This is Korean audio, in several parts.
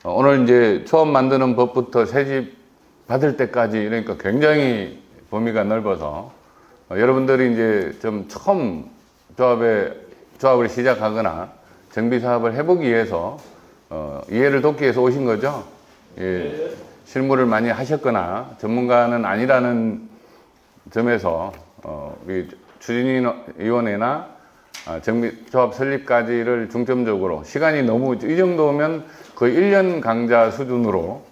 오늘 이제 초업 만드는 법부터 새집 받을 때까지, 그러니까 굉장히 범위가 넓어서 여러분들이 이제 좀 처음 조합을 시작하거나 정비 사업을 해보기 위해서 이해를 돕기 위해서 오신 거죠. 예, 실무를 많이 하셨거나 전문가는 아니라는 점에서 우리 추진위원회나 조합 설립까지를 중점적으로, 시간이 너무 이 정도면 거의 1년 강좌 수준으로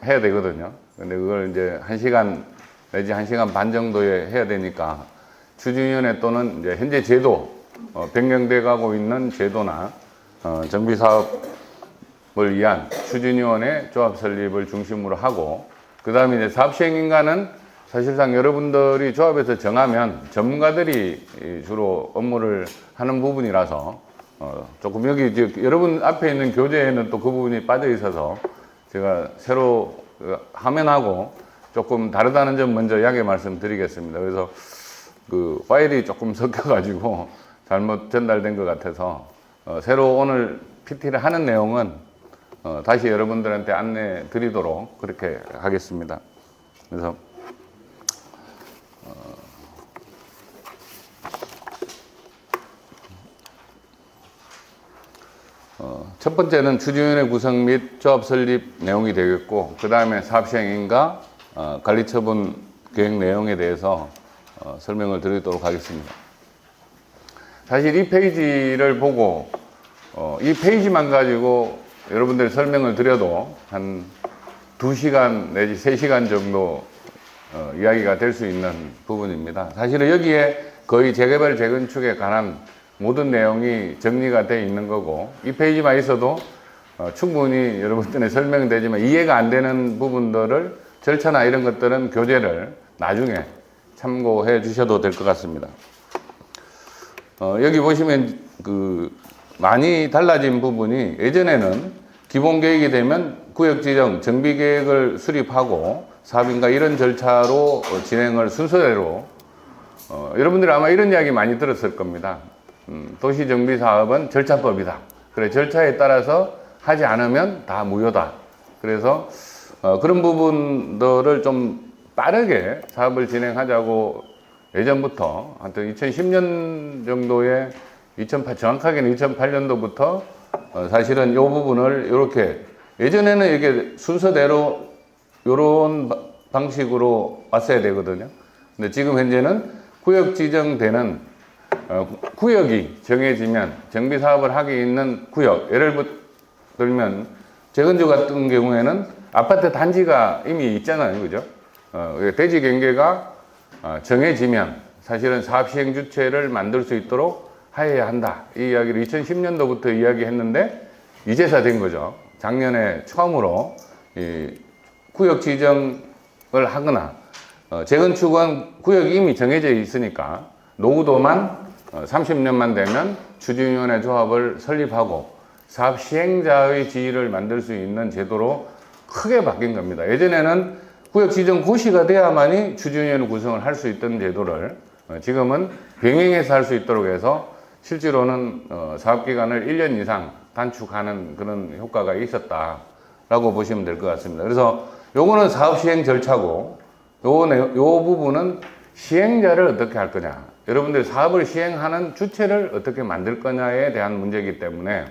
해야 되거든요. 근데 그걸 이제 1시간 내지 1시간 반 정도에 해야 되니까 추진위원회 또는 이제 현재 제도, 변경돼 가고 있는 제도나 정비 사업을 위한 추진위원회 조합 설립을 중심으로 하고, 그 다음에 이제 사업 시행인가는 사실상 여러분들이 조합에서 정하면 전문가들이 주로 업무를 하는 부분이라서 조금 여기 이제 여러분 앞에 있는 교재에는 또 그 부분이 빠져 있어서 제가 새로 화면하고 조금 다르다는 점 먼저 양해 말씀드리겠습니다. 그래서 그 파일이 조금 섞여가지고 잘못 전달된 것 같아서 새로 오늘 PT를 하는 내용은 다시 여러분들한테 안내 드리도록 그렇게 하겠습니다. 그래서 첫 번째는 추진위원회 구성 및 조합 설립 내용이 되겠고, 그 다음에 사업 시행인가 관리처분 계획 내용에 대해서 설명을 드리도록 하겠습니다. 사실 이 페이지를 보고 이 페이지만 가지고 여러분들 설명을 드려도 한 2시간 내지 3시간 정도 이야기가 될 수 있는 부분입니다. 사실은 여기에 거의 재개발 재건축에 관한 모든 내용이 정리가 되어 있는 거고, 이 페이지만 있어도 충분히 여러분들의 설명되지만 이해가 안 되는 부분들을, 절차나 이런 것들은 교재를 나중에 참고해 주셔도 될 것 같습니다. 여기 보시면 많이 달라진 부분이, 예전에는 기본 계획이 되면 구역 지정, 정비 계획을 수립하고 사업인가 이런 절차로 진행을 순서대로, 여러분들이 아마 이런 이야기 많이 들었을 겁니다. 도시정비 사업은 절차법이다. 그래, 절차에 따라서 하지 않으면 다 무효다. 그래서 그런 부분들을 좀 빠르게 사업을 진행하자고 예전부터, 하여튼 2010년 정도에, 정확하게는 2008년도부터 사실은 이 부분을 이렇게, 예전에는 이게 순서대로 이런 방식으로 왔어야 되거든요. 근데 지금 현재는 구역 지정되는 구역이 정해지면, 정비 사업을 하기 있는 구역, 예를 들면 재건축 같은 경우에는 아파트 단지가 이미 있잖아요, 그죠? 대지 경계가 정해지면 사실은 사업 시행 주체를 만들 수 있도록 하여야 한다. 이 이야기를 2010년도부터 이야기했는데 이제서 된 거죠. 작년에 처음으로 이 구역 지정을 하거나, 재건축은 구역이 이미 정해져 있으니까 노후도만 30년만 되면 추진위원회 조합을 설립하고 사업 시행자의 지위를 만들 수 있는 제도로 크게 바뀐 겁니다. 예전에는 구역 지정 고시가 돼야만이 추진위원회 구성을 할 수 있던 제도를 지금은 병행해서 할 수 있도록 해서 실제로는 사업기간을 1년 이상 단축하는 그런 효과가 있었다라고 보시면 될 것 같습니다. 그래서 요거는 사업 시행 절차고, 요 부분은 시행자를 어떻게 할 거냐, 여러분들이 사업을 시행하는 주체를 어떻게 만들 거냐에 대한 문제이기 때문에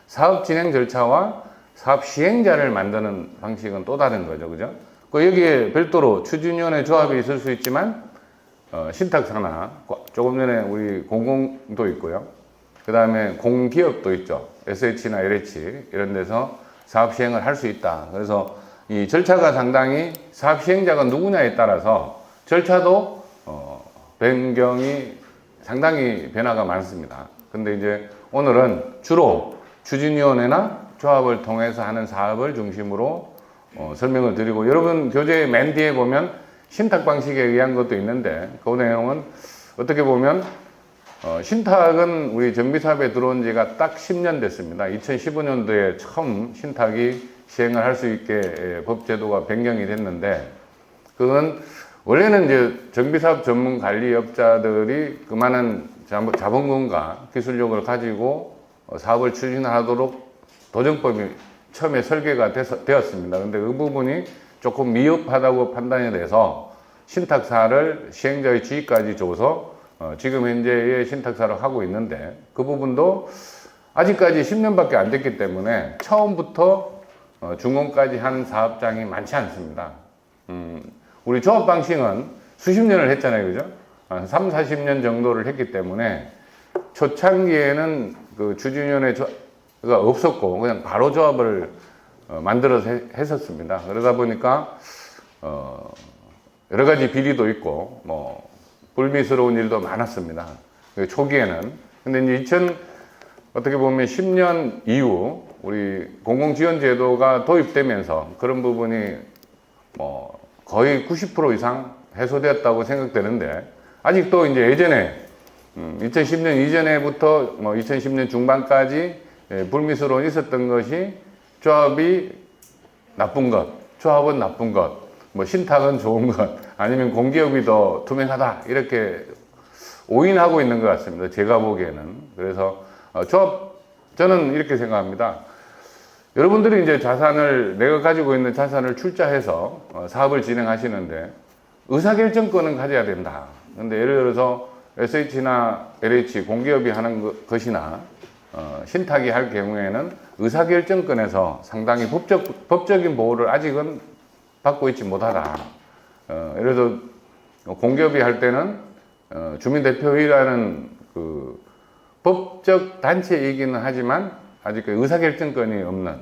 사업 진행 절차와 사업 시행자를 만드는 방식은 또 다른 거죠. 그죠? 여기에 별도로 추진위원회 조합이 있을 수 있지만 신탁사나 조금 전에 우리 공공도 있고요. 그 다음에 공기업도 있죠. SH나 LH 이런 데서 사업 시행을 할 수 있다. 그래서 이 절차가 상당히, 사업 시행자가 누구냐에 따라서 절차도 변경이 상당히 변화가 많습니다. 근데 이제 오늘은 주로 추진위원회나 조합을 통해서 하는 사업을 중심으로 설명을 드리고, 여러분 교재 맨 뒤에 보면 신탁 방식에 의한 것도 있는데 그 내용은 어떻게 보면 신탁은 우리 정비사업에 들어온 지가 딱 10년 됐습니다. 2015년도에 처음 신탁이 시행을 할 수 있게 법제도가 변경이 됐는데, 그건 원래는 이제 정비사업 전문 관리업자들이 그만한 자본금과 기술력을 가지고 사업을 추진하도록 도정법이 처음에 설계가 되었습니다. 근데 그 부분이 조금 미흡하다고 판단이 돼서 신탁사를 시행자의 지위까지 줘서 지금 현재의 신탁사를 하고 있는데, 그 부분도 아직까지 10년밖에 안 됐기 때문에 처음부터 준공까지 한 사업장이 많지 않습니다. 우리 조합 방식은 수십 년을 했잖아요, 그죠? 한 3, 40년 정도를 했기 때문에 초창기에는 그 추진위원회가 없었고 그냥 바로 조합을 만들어서 했었습니다. 그러다 보니까 여러 가지 비리도 있고 뭐 불미스러운 일도 많았습니다. 초기에는. 근데 이제 어떻게 보면 10년 이후 우리 공공지원제도가 도입되면서 그런 부분이 뭐 거의 90% 이상 해소되었다고 생각되는데, 아직도 이제 예전에 2010년 이전에부터 뭐 2010년 중반까지 불미스러운 있었던 것이 조합이 나쁜 것, 조합은 나쁜 것, 뭐 신탁은 좋은 것, 아니면 공기업이 더 투명하다, 이렇게 오인하고 있는 것 같습니다. 제가 보기에는. 그래서 저는 이렇게 생각합니다. 여러분들이 이제 내가 가지고 있는 자산을 출자해서 사업을 진행하시는데 의사결정권은 가져야 된다. 근데 예를 들어서 SH나 LH 공기업이 하는 것이나 신탁이 할 경우에는 의사결정권에서 상당히 법적인 보호를 아직은 받고 있지 못하다. 예를 들어 공기업이 할 때는 주민대표회의라는 그 법적 단체이기는 하지만 아직 그 의사결정권이 없는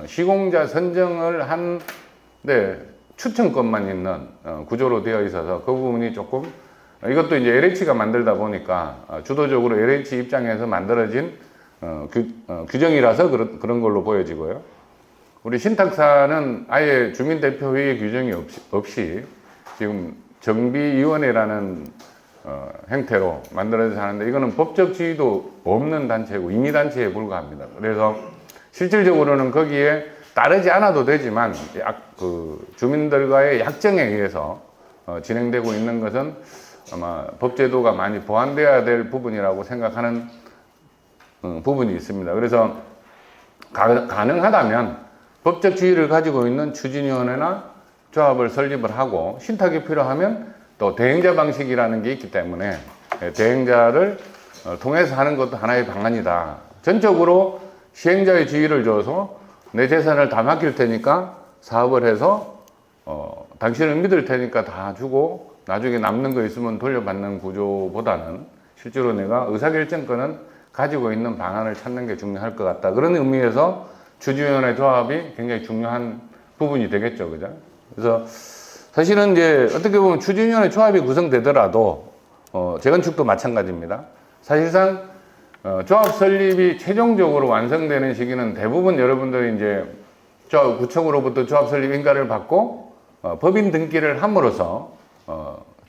시공자 선정을 한데 추천권만 있는 구조로 되어 있어서 그 부분이 조금, 이것도 이제 LH가 만들다 보니까 주도적으로 LH 입장에서 만들어진 규정이라서 그런 걸로 보여지고요. 우리 신탁사는 아예 주민대표회의 규정이 없이 지금 정비위원회라는 형태로 만들어져서 하는데, 이거는 법적 지위도 없는 단체고 임의단체에 불과합니다. 그래서 실질적으로는 거기에 따르지 않아도 되지만 주민들과의 약정에 의해서 진행되고 있는 것은 아마 법제도가 많이 보완되어야 될 부분이라고 생각하는 부분이 있습니다. 그래서 가능하다면 법적 지위를 가지고 있는 추진위원회나 조합을 설립을 하고, 신탁이 필요하면 또 대행자 방식이라는 게 있기 때문에 대행자를 통해서 하는 것도 하나의 방안이다. 전적으로 시행자의 지위를 줘서 내 재산을 다 맡길 테니까 사업을 해서 당신을 믿을 테니까 다 주고 나중에 남는 거 있으면 돌려받는 구조보다는 실제로 내가 의사결정권은 가지고 있는 방안을 찾는 게 중요할 것 같다. 그런 의미에서 추진위원회 조합이 굉장히 중요한 부분이 되겠죠, 그죠? 그래서 사실은 이제 어떻게 보면 추진위원회 조합이 구성되더라도 재건축도 마찬가지입니다. 사실상 조합 설립이 최종적으로 완성되는 시기는 대부분 여러분들이 이제 구청으로부터 조합 설립 인가를 받고 법인 등기를 함으로써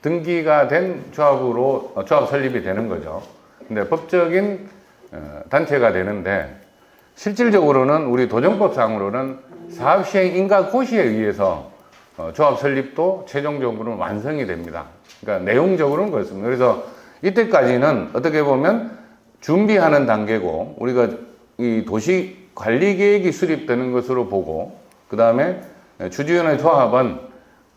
등기가 된 조합으로 조합 설립이 되는 거죠. 근데 법적인 단체가 되는데, 실질적으로는 우리 도정법상으로는 사업시행 인가 고시에 의해서 조합 설립도 최종적으로는 완성이 됩니다. 그러니까 내용적으로는 그렇습니다. 그래서 이때까지는 어떻게 보면 준비하는 단계고, 우리가 이 도시 관리 계획이 수립되는 것으로 보고, 그 다음에 추진위원회 조합은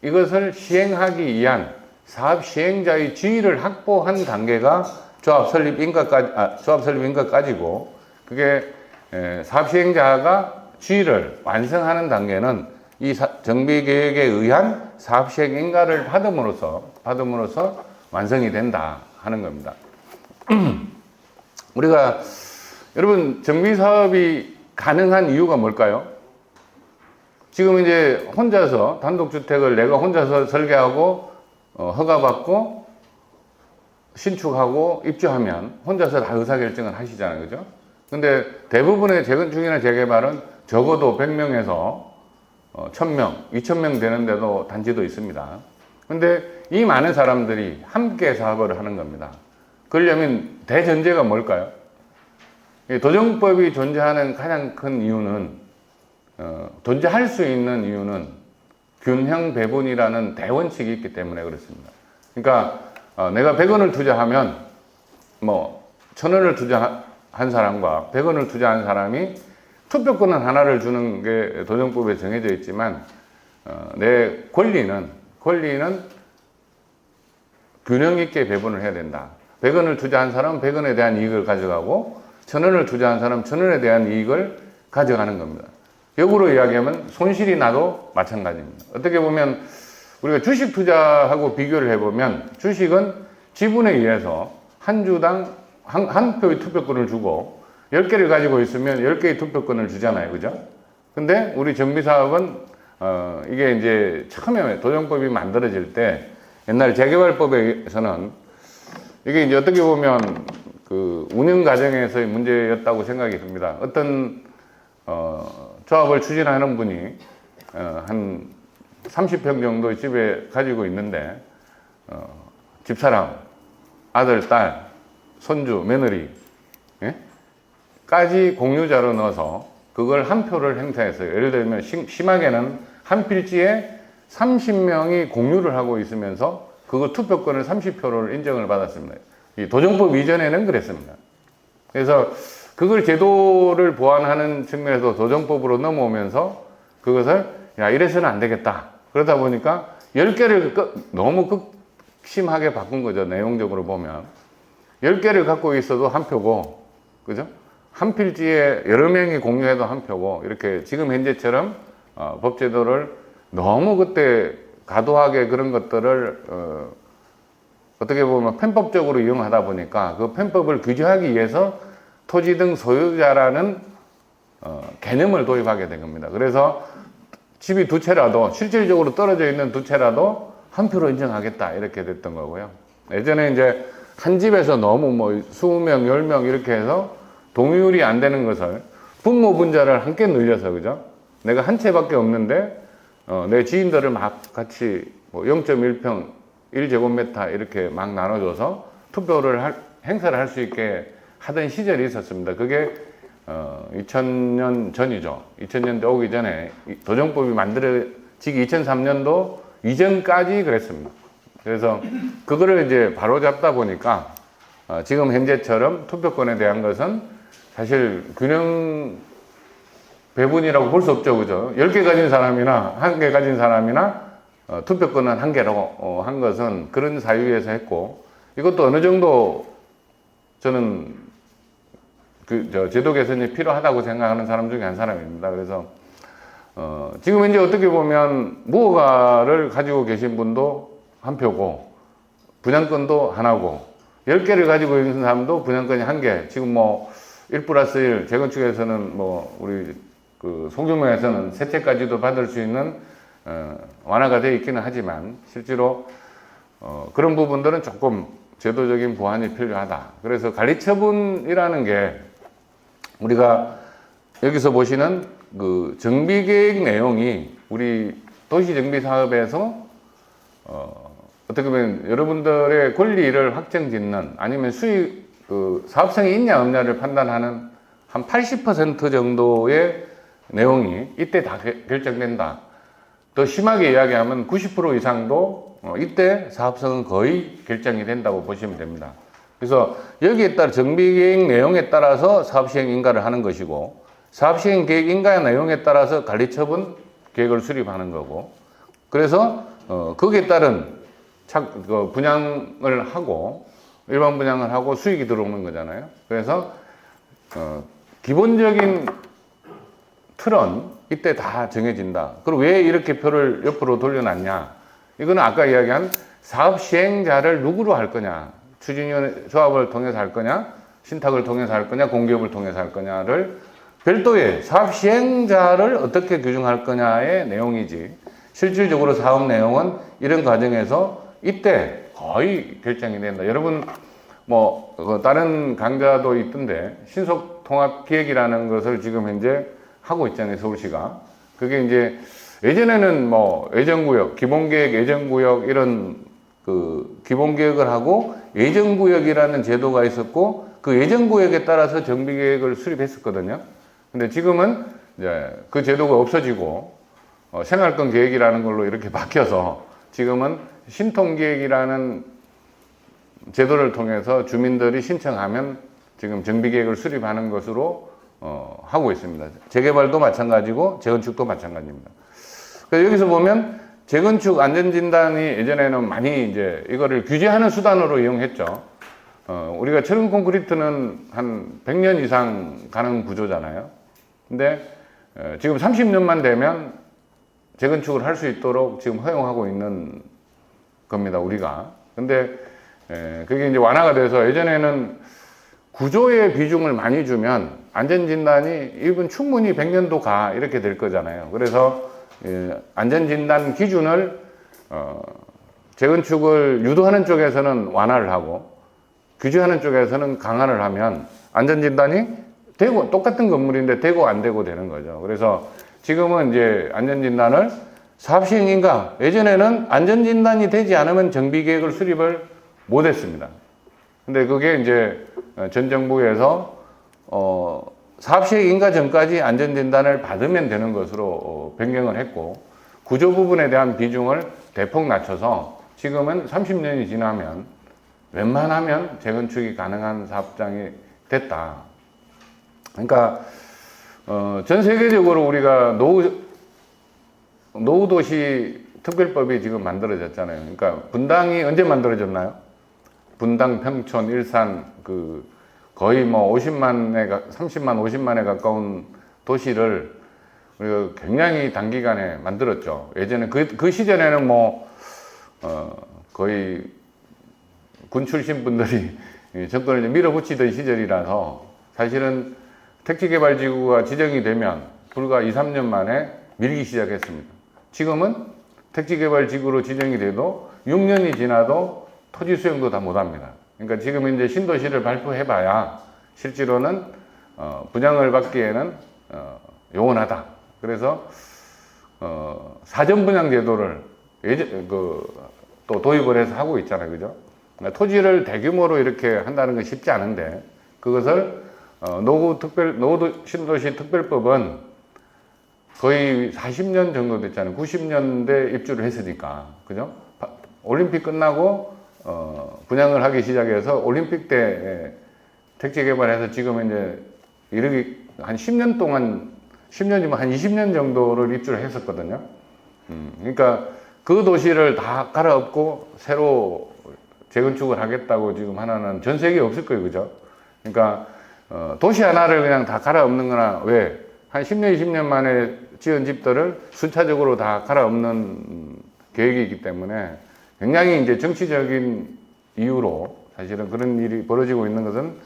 이것을 시행하기 위한 사업 시행자의 지위를 확보한 단계가 조합 설립 인가까지고, 그게 사업 시행자가 지위를 완성하는 단계는 이 정비계획에 의한 사업 시행 인가를 받음으로써 완성이 된다 하는 겁니다. 우리가 여러분 정비 사업이 가능한 이유가 뭘까요? 지금 이제 혼자서 단독주택을 내가 혼자서 설계하고 허가받고 신축하고 입주하면 혼자서 다 의사결정을 하시잖아요, 그죠? 근데 대부분의 재건축이나 재개발은 적어도 100명에서 1000명, 2000명 되는데도 단지도 있습니다. 근데 이 많은 사람들이 함께 사업을 하는 겁니다. 그러려면 대전제가 뭘까요? 도정법이 존재하는 가장 큰 이유는, 존재할 수 있는 이유는 균형 배분이라는 대원칙이 있기 때문에 그렇습니다. 그러니까 내가 100원을 투자하면 뭐 1000원을 투자한 사람과 100원을 투자한 사람이 투표권은 하나를 주는 게 도정법에 정해져 있지만 내 권리는 균형 있게 배분을 해야 된다. 100원을 투자한 사람은 100원에 대한 이익을 가져가고 1000원을 투자한 사람은 1000원에 대한 이익을 가져가는 겁니다. 역으로 이야기하면 손실이 나도 마찬가지입니다. 어떻게 보면 우리가 주식 투자하고 비교를 해보면 주식은 지분에 의해서 한 주당 한 표의 투표권을 주고 10개를 가지고 있으면 10개의 투표권을 주잖아요. 그죠? 근데 우리 정비사업은 이게 이제 처음에 도정법이 만들어질 때 옛날 재개발법에서는 이게 이제 어떻게 보면 그 운영 과정에서의 문제였다고 생각이 듭니다. 어떤 조합을 추진하는 분이 한 30평 정도의 집에 가지고 있는데 집사람, 아들, 딸, 손주, 며느리 까지 공유자로 넣어서 그걸 한 표를 행사했어요. 예를 들면 심하게는 한 필지에 30명이 공유를 하고 있으면서 그거 투표권을 30표를 인정을 받았습니다. 이 도정법 이전에는 그랬습니다. 그래서 그걸 제도를 보완하는 측면에서 도정법으로 넘어오면서 그것을 야 이래서는 안 되겠다. 그러다 보니까 10개를 너무 극심하게 바꾼 거죠. 내용적으로 보면 10개를 갖고 있어도 한 표고, 그죠? 한 필지에 여러 명이 공유해도 한 표고, 이렇게 지금 현재처럼 법제도를 너무 그때 과도하게 그런 것들을 어떻게 보면 편법적으로 이용하다 보니까 그 편법을 규제하기 위해서 토지 등 소유자라는 개념을 도입하게 된 겁니다. 그래서 집이 두 채라도 실질적으로 떨어져 있는 두 채라도 한 표로 인정하겠다 이렇게 됐던 거고요. 예전에 이제 한 집에서 너무 뭐 20명, 10명 이렇게 해서 동의율이 안 되는 것을 분모 분자를 함께 늘려서, 그죠? 내가 한 채밖에 없는데 내 지인들을 막 같이 뭐 0.1평, 1제곱미터 이렇게 막 나눠줘서 투표를 행사를 할 수 있게 하던 시절이 있었습니다. 그게 2000년 전이죠. 2000년대 오기 전에 도정법이 만들어지기 2003년도 이전까지 그랬습니다. 그래서 그거를 이제 바로 잡다 보니까 지금 현재처럼 투표권에 대한 것은 사실 균형 배분이라고 볼 수 없죠. 그죠? 10개 가진 사람이나 1개 가진 사람이나 투표권은 1개로 한 것은 그런 사유에서 했고, 이것도 어느 정도 저는 제도 개선이 필요하다고 생각하는 사람 중에 한 사람입니다. 그래서 지금 이제 어떻게 보면 무허가를 가지고 계신 분도 한 표고 분양권도 하나고 10개를 가지고 있는 사람도 분양권이 1개. 지금 뭐 1+1 재건축에서는 뭐 우리 그 소규모에서는 세 채까지도 받을 수 있는 완화가 되어 있기는 하지만 실제로 그런 부분들은 조금 제도적인 보완이 필요하다. 그래서 관리처분이라는 게 우리가 여기서 보시는 그 정비계획 내용이 우리 도시정비사업에서 어떻게 보면 여러분들의 권리를 확정짓는 아니면 수익 그 사업성이 있냐 없냐를 판단하는 한 80% 정도의 내용이 이때 다 결정된다. 더 심하게 이야기하면 90% 이상도 이때 사업성은 거의 결정이 된다고 보시면 됩니다. 그래서 여기에 따라 정비계획 내용에 따라서 사업시행 인가를 하는 것이고 사업시행 계획 인가 내용에 따라서 관리처분 계획을 수립하는 거고, 그래서 거기에 따른 분양을 하고 일반 분양을 하고 수익이 들어오는 거잖아요. 그래서 기본적인 틀은 이때 다 정해진다. 그리고 왜 이렇게 표를 옆으로 돌려놨냐? 이거는 아까 이야기한 사업 시행자를 누구로 할 거냐? 추진위원회 조합을 통해서 할 거냐? 신탁을 통해서 할 거냐? 공기업을 통해서 할 거냐를 별도의 사업 시행자를 어떻게 규정할 거냐의 내용이지, 실질적으로 사업 내용은 이런 과정에서 이때 거의 결정이 된다. 여러분 뭐 다른 강좌도 있던데 신속통합기획이라는 것을 지금 현재 하고 있잖아요, 서울시가. 그게 이제 예전에는 뭐 예정구역, 기본계획, 예정구역 이런 그 기본계획을 하고 예정구역이라는 제도가 있었고 그 예정구역에 따라서 정비계획을 수립했었거든요. 근데 지금은 이제 그 제도가 없어지고 생활권 계획이라는 걸로 이렇게 바뀌어서 지금은 신통계획이라는 제도를 통해서 주민들이 신청하면 지금 정비계획을 수립하는 것으로 하고 있습니다. 재개발도 마찬가지고 재건축도 마찬가지입니다. 그래서 여기서 보면 재건축 안전진단이 예전에는 많이 이제 이거를 규제하는 수단으로 이용했죠. 우리가 철근 콘크리트는 한 100년 이상 가는 구조잖아요. 근데 지금 30년만 되면 재건축을 할 수 있도록 지금 허용하고 있는 겁니다, 우리가. 근데 그게 이제 완화가 돼서 예전에는 구조의 비중을 많이 주면 안전진단이 이건 충분히 100년도 가 이렇게 될 거잖아요. 그래서 안전진단 기준을 재건축을 유도하는 쪽에서는 완화를 하고 규제하는 쪽에서는 강화를 하면 안전진단이 되고 똑같은 건물인데 되고 안 되고 되는 거죠. 그래서 지금은 이제 안전진단을 사업 시행인가 예전에는 안전진단이 되지 않으면 정비계획을 수립을 못했습니다. 근데 그게 이제 전 정부에서 사업 시행 인가 전까지 안전진단을 받으면 되는 것으로 변경을 했고 구조 부분에 대한 비중을 대폭 낮춰서 지금은 30년이 지나면 웬만하면 재건축이 가능한 사업장이 됐다. 그러니까 전 세계적으로 우리가 노후도시 특별법이 지금 만들어졌잖아요. 그러니까 분당이 언제 만들어졌나요? 분당, 평촌, 일산 거의 뭐 30만, 50만에 가까운 도시를 우리가 굉장히 단기간에 만들었죠. 예전에 그 시절에는 거의 군 출신 분들이 정권을 밀어붙이던 시절이라서 사실은 택지개발지구가 지정이 되면 불과 2, 3년 만에 밀기 시작했습니다. 지금은 택지개발지구로 지정이 돼도 6년이 지나도 토지 수용도 다 못합니다. 그러니까 지금 이제 신도시를 발표해봐야 실제로는 분양을 받기에는 요원하다. 그래서 사전 분양 제도를 또 도입을 해서 하고 있잖아요, 그죠? 그러니까 토지를 대규모로 이렇게 한다는 건 쉽지 않은데 그것을 노후 신도시 특별법은 거의 40년 정도 됐잖아요. 90년대 입주를 했으니까, 그죠? 올림픽 끝나고 분양을 하기 시작해서 올림픽 때 택지 개발해서 지금 이제 이르기 한 10년 동안 10년이면 한 20년 정도를 입주를 했었거든요. 그러니까 그 도시를 다 갈아엎고 새로 재건축을 하겠다고 지금 하나는 전 세계에 없을 거예요, 그죠? 그러니까 도시 하나를 그냥 다 갈아엎는 거나 왜 한 10년, 20년 만에 지은 집들을 순차적으로 다 갈아엎는 계획이기 때문에 굉장히 이제 정치적인 이유로 사실은 그런 일이 벌어지고 있는 것은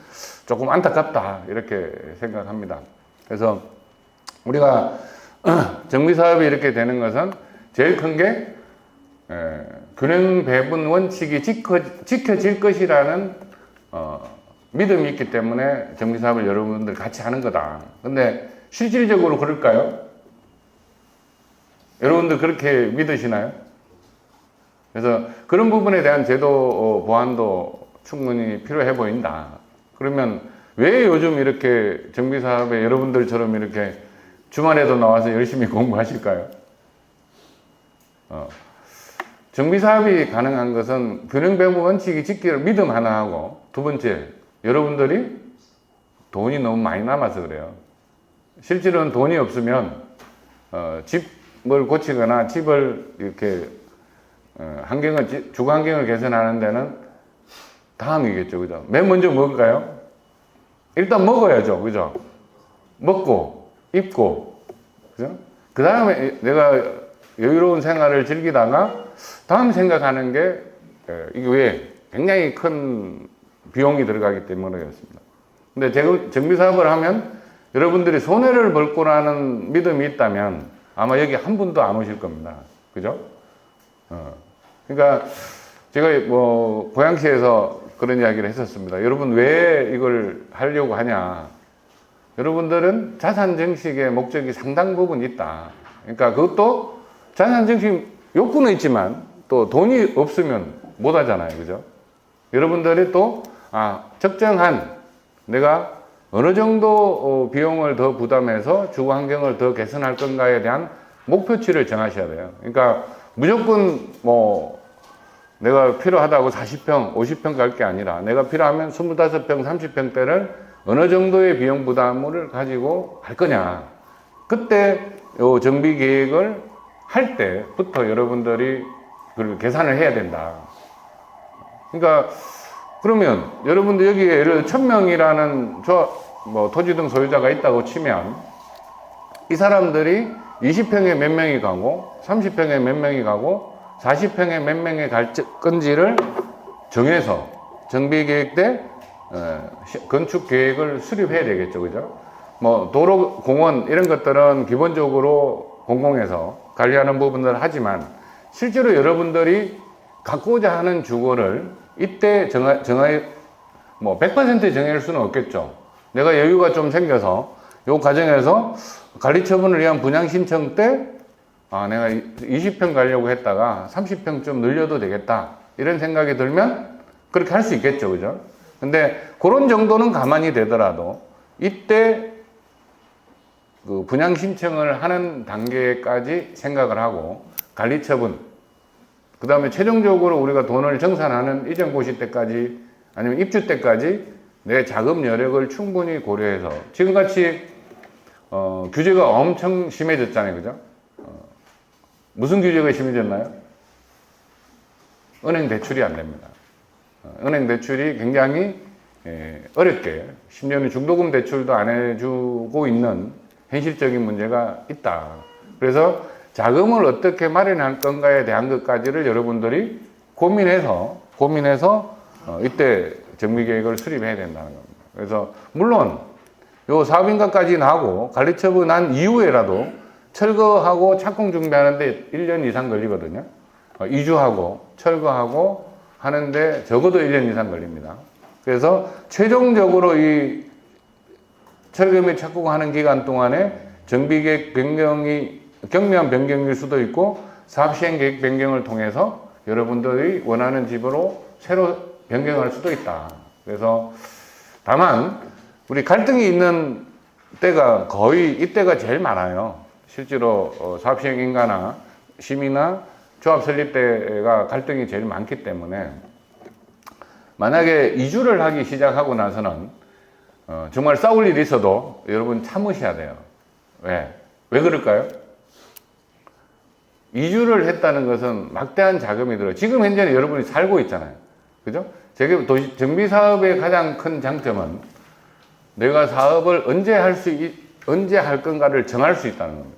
조금 안타깝다 이렇게 생각합니다. 그래서 우리가 정비사업이 이렇게 되는 것은 제일 큰 게 균형 배분 원칙이 지켜질 것이라는 믿음이 있기 때문에 정비사업을 여러분들 같이 하는 거다. 근데 실질적으로 그럴까요? 여러분들 그렇게 믿으시나요? 그래서 그런 부분에 대한 제도 보완도 충분히 필요해 보인다. 그러면 왜 요즘 이렇게 정비사업에 여러분들처럼 이렇게 주말에도 나와서 열심히 공부하실까요? 정비사업이 가능한 것은 균형배분 원칙이 지키를 믿음 하나 하고 두 번째, 여러분들이 돈이 너무 많이 남아서 그래요. 실제로는 돈이 없으면 집을 고치거나 집을 이렇게 주거 환경을 개선하는 데는 다음이겠죠, 그죠? 맨 먼저 뭘까요? 일단 먹어야죠, 그죠? 먹고 입고, 그죠? 그 다음에 내가 여유로운 생활을 즐기다가 다음 생각하는 게 이게 왜 굉장히 큰 비용이 들어가기 때문에 그렇습니다. 근데 정비사업을 하면 여러분들이 손해를 볼 거라는 믿음이 있다면 아마 여기 한 분도 안 오실 겁니다. 그죠? 그러니까 제가 고양시에서 그런 이야기를 했었습니다. 여러분 왜 이걸 하려고 하냐? 여러분들은 자산 증식의 목적이 상당 부분 있다. 그러니까 그것도 자산 증식 욕구는 있지만 또 돈이 없으면 못 하잖아요. 그죠? 여러분들이 또 적정한 내가 어느 정도 비용을 더 부담해서 주거 환경을 더 개선할 건가에 대한 목표치를 정하셔야 돼요. 그러니까 무조건 내가 필요하다고 40평, 50평 갈 게 아니라 내가 필요하면 25평, 30평대를 어느 정도의 비용 부담을 가지고 할 거냐. 그때 요 정비 계획을 할 때부터 여러분들이 그걸 계산을 해야 된다. 그러니까 그러면 여러분들 여기에 예를 들어 1000명이라는 토지 등 소유자가 있다고 치면 이 사람들이 20평에 몇 명이 가고 30평에 몇 명이 가고 40평에 몇 명이 갈 건지를 정해서 정비계획 때 건축 계획을 수립해야 되겠죠. 그죠? 뭐 도로, 공원 이런 것들은 기본적으로 공공에서 관리하는 부분을 하지만 실제로 여러분들이 갖고자 하는 주거를 이때 뭐 100% 정할 수는 없겠죠. 내가 여유가 좀 생겨서 요 과정에서 관리 처분을 위한 분양 신청 때 내가 20평 가려고 했다가 30평 좀 늘려도 되겠다 이런 생각이 들면 그렇게 할 수 있겠죠. 그죠? 근데 그런 정도는 가만히 되더라도 이때 그 분양 신청을 하는 단계까지 생각을 하고 관리 처분, 그 다음에 최종적으로 우리가 돈을 정산하는 이전 고시 때까지 아니면 입주 때까지 내 자금 여력을 충분히 고려해서 지금같이 규제가 엄청 심해졌잖아요. 그죠? 무슨 규제가 심해졌나요? 은행 대출이 안 됩니다. 은행 대출이 굉장히 어렵게 심지어는 중도금 대출도 안 해주고 있는 현실적인 문제가 있다. 그래서 자금을 어떻게 마련할 건가에 대한 것까지를 여러분들이 고민해서 이때 정비계획을 수립해야 된다는 겁니다. 그래서 물론 요 사업인가까지 나고 관리처분 한 이후에라도 철거하고 착공 준비하는데 1년 이상 걸리거든요. 이주하고 철거하고 하는데 적어도 1년 이상 걸립니다. 그래서 최종적으로 이 철거 및 착공하는 기간 동안에 정비계획 변경이 경미한 변경일 수도 있고 사업시행계획 변경을 통해서 여러분들이 원하는 집으로 새로 변경할 수도 있다. 그래서 다만 우리 갈등이 있는 때가 거의 이때가 제일 많아요. 실제로 사업시행인가나 심의나 조합 설립 때가 갈등이 제일 많기 때문에 만약에 이주를 하기 시작하고 나서는 정말 싸울 일이 있어도 여러분 참으셔야 돼요. 왜 그럴까요? 이주를 했다는 것은 막대한 자금이 들어요. 지금 현재는 여러분이 살고 있잖아요. 그죠? 정비 사업의 가장 큰 장점은 내가 사업을 언제 할 건가를 정할 수 있다는 겁니다.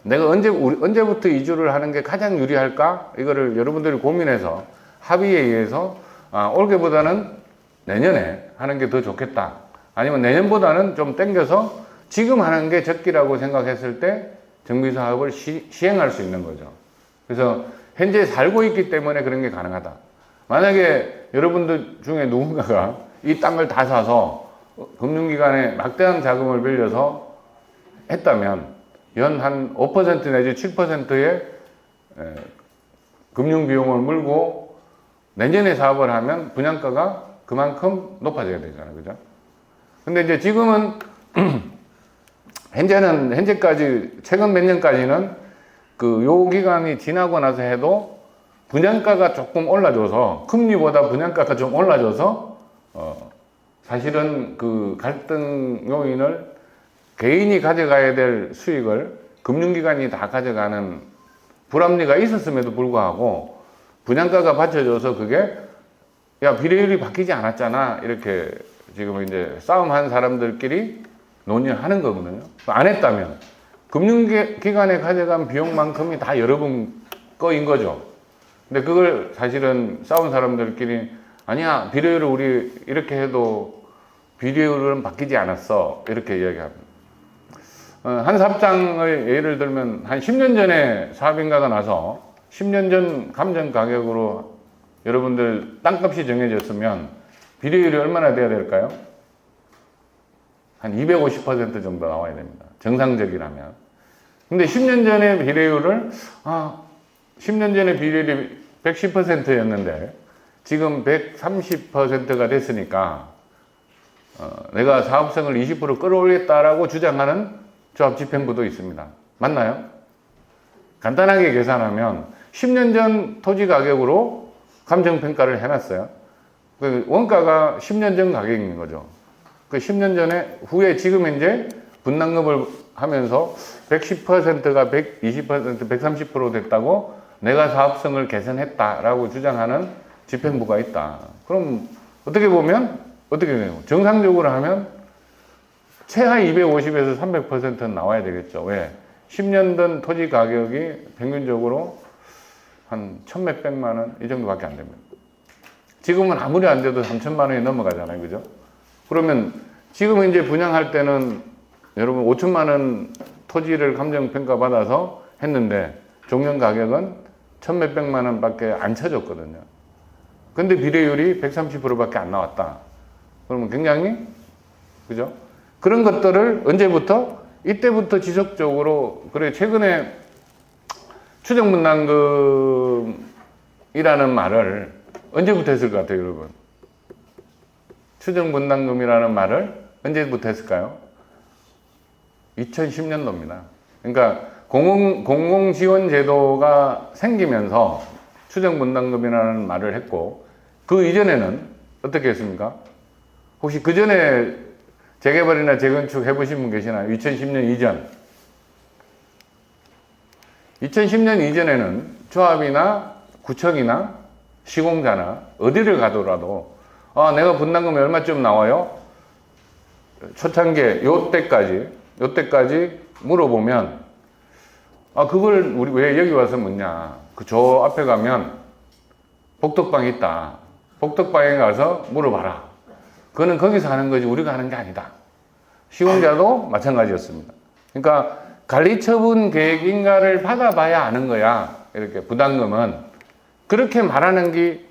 내가 언제부터 이주를 하는 게 가장 유리할까? 이거를 여러분들이 고민해서 합의에 의해서 올해보다는 내년에 하는 게 더 좋겠다. 아니면 내년보다는 좀 땡겨서 지금 하는 게 적기라고 생각했을 때 정비 사업을 시행할 수 있는 거죠. 그래서 현재 살고 있기 때문에 그런 게 가능하다. 만약에 여러분들 중에 누군가가 이 땅을 다 사서 금융기관에 막대한 자금을 빌려서 했다면 연 한 5% 내지 7%의 금융비용을 물고 내년에 사업을 하면 분양가가 그만큼 높아져야 되잖아요. 그죠? 근데 이제 지금은 현재까지 최근 몇 년까지는 요 기간이 지나고 나서 해도 분양가가 조금 올라줘서 금리보다 분양가가 좀 올라줘서 사실은 그 갈등 요인을 개인이 가져가야 될 수익을 금융기관이 다 가져가는 불합리가 있었음에도 불구하고 분양가가 받쳐줘서 그게 비례율이 바뀌지 않았잖아 이렇게 지금 이제 싸움한 사람들끼리 논의를 하는 거거든요. 안 했다면 금융기관에 가져간 비용만큼이 다 여러분 거인 거죠. 근데 그걸 사실은 싸운 사람들끼리 아니야 비례율을 우리 이렇게 해도 비례율은 바뀌지 않았어 이렇게 이야기합니다. 한 사업장을 예를 들면 한 10년 전에 사업인가가 나서 10년 전 감정 가격으로 여러분들 땅값이 정해졌으면 비례율이 얼마나 돼야 될까요? 한 250% 정도 나와야 됩니다. 정상적이라면. 근데 10년 전에 비례율을 10년 전에 비례율이 110%였는데 지금 130%가 됐으니까 내가 사업성을 20% 끌어올렸다라고 주장하는 조합집행부도 있습니다. 맞나요? 간단하게 계산하면 10년 전 토지 가격으로 감정평가를 해놨어요. 원가가 10년 전 가격인 거죠. 그 10년 전에, 후에 지금 현재 분담금을 하면서 110%가 120%, 130% 됐다고 내가 사업성을 개선했다라고 주장하는 집행부가 있다. 그럼 어떻게 보면 어떻게 돼요? 정상적으로 하면 최하 250에서 300%는 나와야 되겠죠. 왜? 10년 전 토지 가격이 평균적으로 한 1,몇백만 원 이 정도밖에 안 됩니다. 지금은 아무리 안 돼도 3천만 원이 넘어가잖아요. 그죠? 그러면 지금 이제 분양할 때는 여러분 5천만 원 토지를 감정평가 받아서 했는데 종전 가격은 1,몇백만 원밖에 안 쳐줬거든요. 근데 비례율이 130%밖에 안 나왔다. 그러면 굉장히, 그죠? 그런 것들을 언제부터? 이때부터 지속적으로, 그래, 최근에 추정분담금이라는 말을 언제부터 했을 것 같아요, 여러분? 추정분담금이라는 말을 언제부터 했을까요? 2010년도입니다. 그러니까 공공지원제도가 생기면서 추정분담금이라는 말을 했고, 그 이전에는 어떻게 했습니까? 혹시 그 전에 재개발이나 재건축 해보신 분 계시나요? 2010년 이전. 2010년 이전에는 조합이나 구청이나 시공자나 어디를 가더라도 내가 분담금이 얼마쯤 나와요? 초창기에 요때까지 물어보면 그걸 우리 왜 여기 와서 묻냐? 저 앞에 가면 복덕방이 있다. 복덕방에 가서 물어봐라. 그거는 거기서 하는 거지 우리가 하는 게 아니다. 시공자도 마찬가지였습니다. 그러니까 관리처분 계획인가를 받아봐야 아는 거야. 이렇게 부담금은 그렇게 말하는 게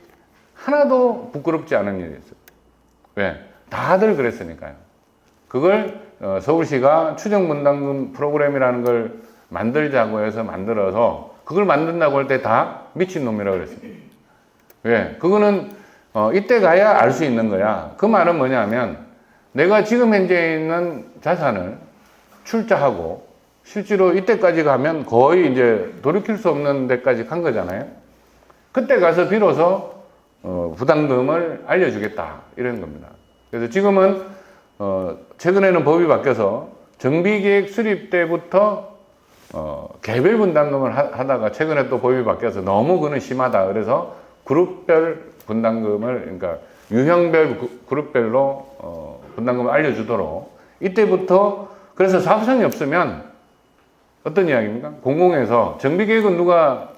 하나도 부끄럽지 않은 일이었어요. 왜? 다들 그랬으니까요. 그걸 서울시가 추정분담금 프로그램이라는 걸 만들자고 해서 만들어서 그걸 만든다고 할 때 다 미친놈이라고 그랬습니다. 왜? 그거는 이때 가야 알 수 있는 거야. 그 말은 뭐냐면 내가 지금 현재 있는 자산을 출자하고 실제로 이때까지 가면 거의 이제 돌이킬 수 없는 데까지 간 거잖아요. 그때 가서 비로소 부담금을 알려주겠다 이런 겁니다. 그래서 지금은 최근에는 법이 바뀌어서 정비계획 수립 때부터 개별 분담금을 하다가 최근에 또 법이 바뀌어서 너무 그는 심하다. 그래서 그룹별 분담금을, 그러니까 유형별 그룹별로 분담금을 알려주도록 이때부터. 그래서 사업성이 없으면 어떤 이야기입니까? 공공에서 정비계획은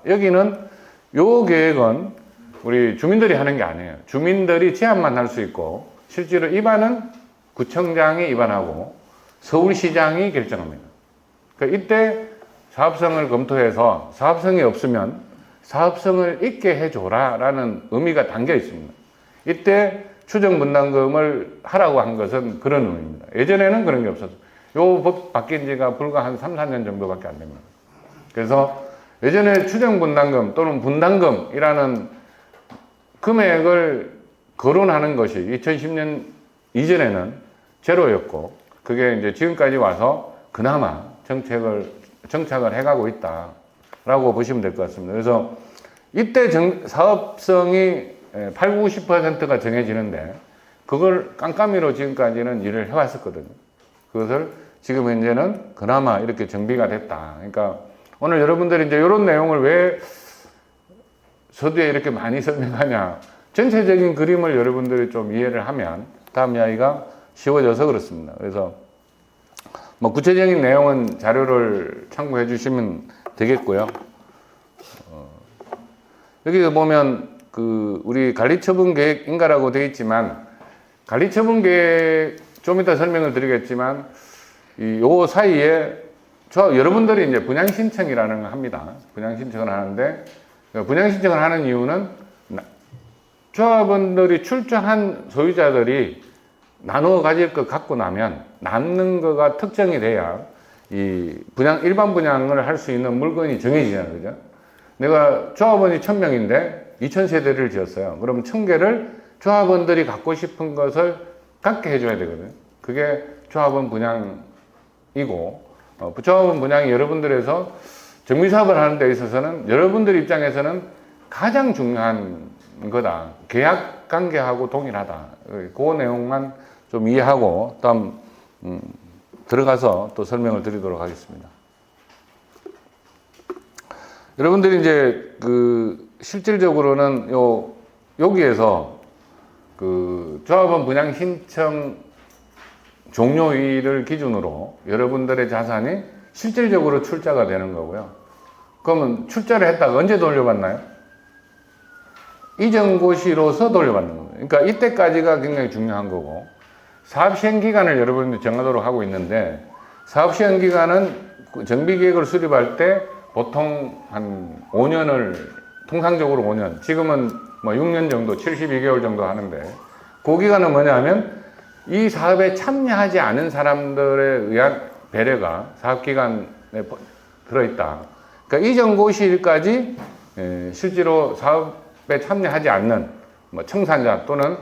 여기는 요 계획은 우리 주민들이 하는 게 아니에요. 주민들이 제안만 할 수 있고 실제로 입안은 구청장이 입안하고 서울시장이 결정합니다. 그러니까 이때 사업성을 검토해서 사업성이 없으면 사업성을 있게 해줘라 라는 의미가 담겨 있습니다. 이때 추정분담금을 하라고 한 것은 그런 의미입니다. 예전에는 그런 게 없었어요. 요 법 바뀐 지가 불과 한 3, 4년 정도밖에 안 됩니다. 그래서 예전에 추정분담금 또는 분담금이라는 금액을 거론하는 것이 2010년 이전에는 제로였고, 그게 이제 지금까지 와서 그나마 정착을 해가고 있다라고 보시면 될 것 같습니다. 그래서 이때 사업성이 8, 90%가 정해지는데 그걸 깜깜이로 지금까지는 일을 해왔었거든요. 그것을 지금 현재는 그나마 이렇게 정비가 됐다. 그러니까 오늘 여러분들이 이제 이런 내용을 왜 서두에 이렇게 많이 설명하냐. 전체적인 그림을 여러분들이 좀 이해를 하면 다음 이야기가 쉬워져서 그렇습니다. 그래서 뭐 구체적인 내용은 자료를 참고해 주시면 되겠고요. 여기 보면 우리 관리처분 계획인가라고 되어 있지만 관리처분 계획 좀 이따 설명을 드리겠지만 요 사이에 여러분들이 이제 분양 신청이라는 걸 합니다. 분양 신청을 하는데 분양 신청을 하는 이유는 조합원들이 출자한 소유자들이 나누어 가질 것 갖고 나면 남는 거가 특정이 돼야 이 일반 분양을 할 수 있는 물건이 정해지잖아요. 그죠? 내가 조합원이 1000명인데 2000세대를 지었어요. 그럼 1000개를 조합원들이 갖고 싶은 것을 갖게 해줘야 되거든요. 그게 조합원 분양이고, 조합원 분양이 여러분들에서 정비사업을 하는 데 있어서는 여러분들 입장에서는 가장 중요한 거다. 계약 관계하고 동일하다. 그 내용만 좀 이해하고 다음 들어가서 또 설명을 드리도록 하겠습니다. 여러분들이 이제 실질적으로는 여기에서 조합원 분양 신청 종료일을 기준으로 여러분들의 자산이 실질적으로 출자가 되는 거고요. 그러면 출자를 했다가 언제 돌려받나요? 이전고시로서 돌려받는 겁니다. 그러니까 이때까지가 굉장히 중요한 거고, 사업시행기간을 여러분들이 정하도록 하고 있는데, 사업시행기간은 정비계획을 수립할 때 보통 한 5년을, 통상적으로 5년, 지금은 뭐 6년 정도, 72개월 정도 하는데, 그 기간은 뭐냐면 이 사업에 참여하지 않은 사람들에 의한 배려가 사업기간에 들어있다. 그러니까 이전 고시일까지 실제로 사업에 참여하지 않는 뭐 청산자 또는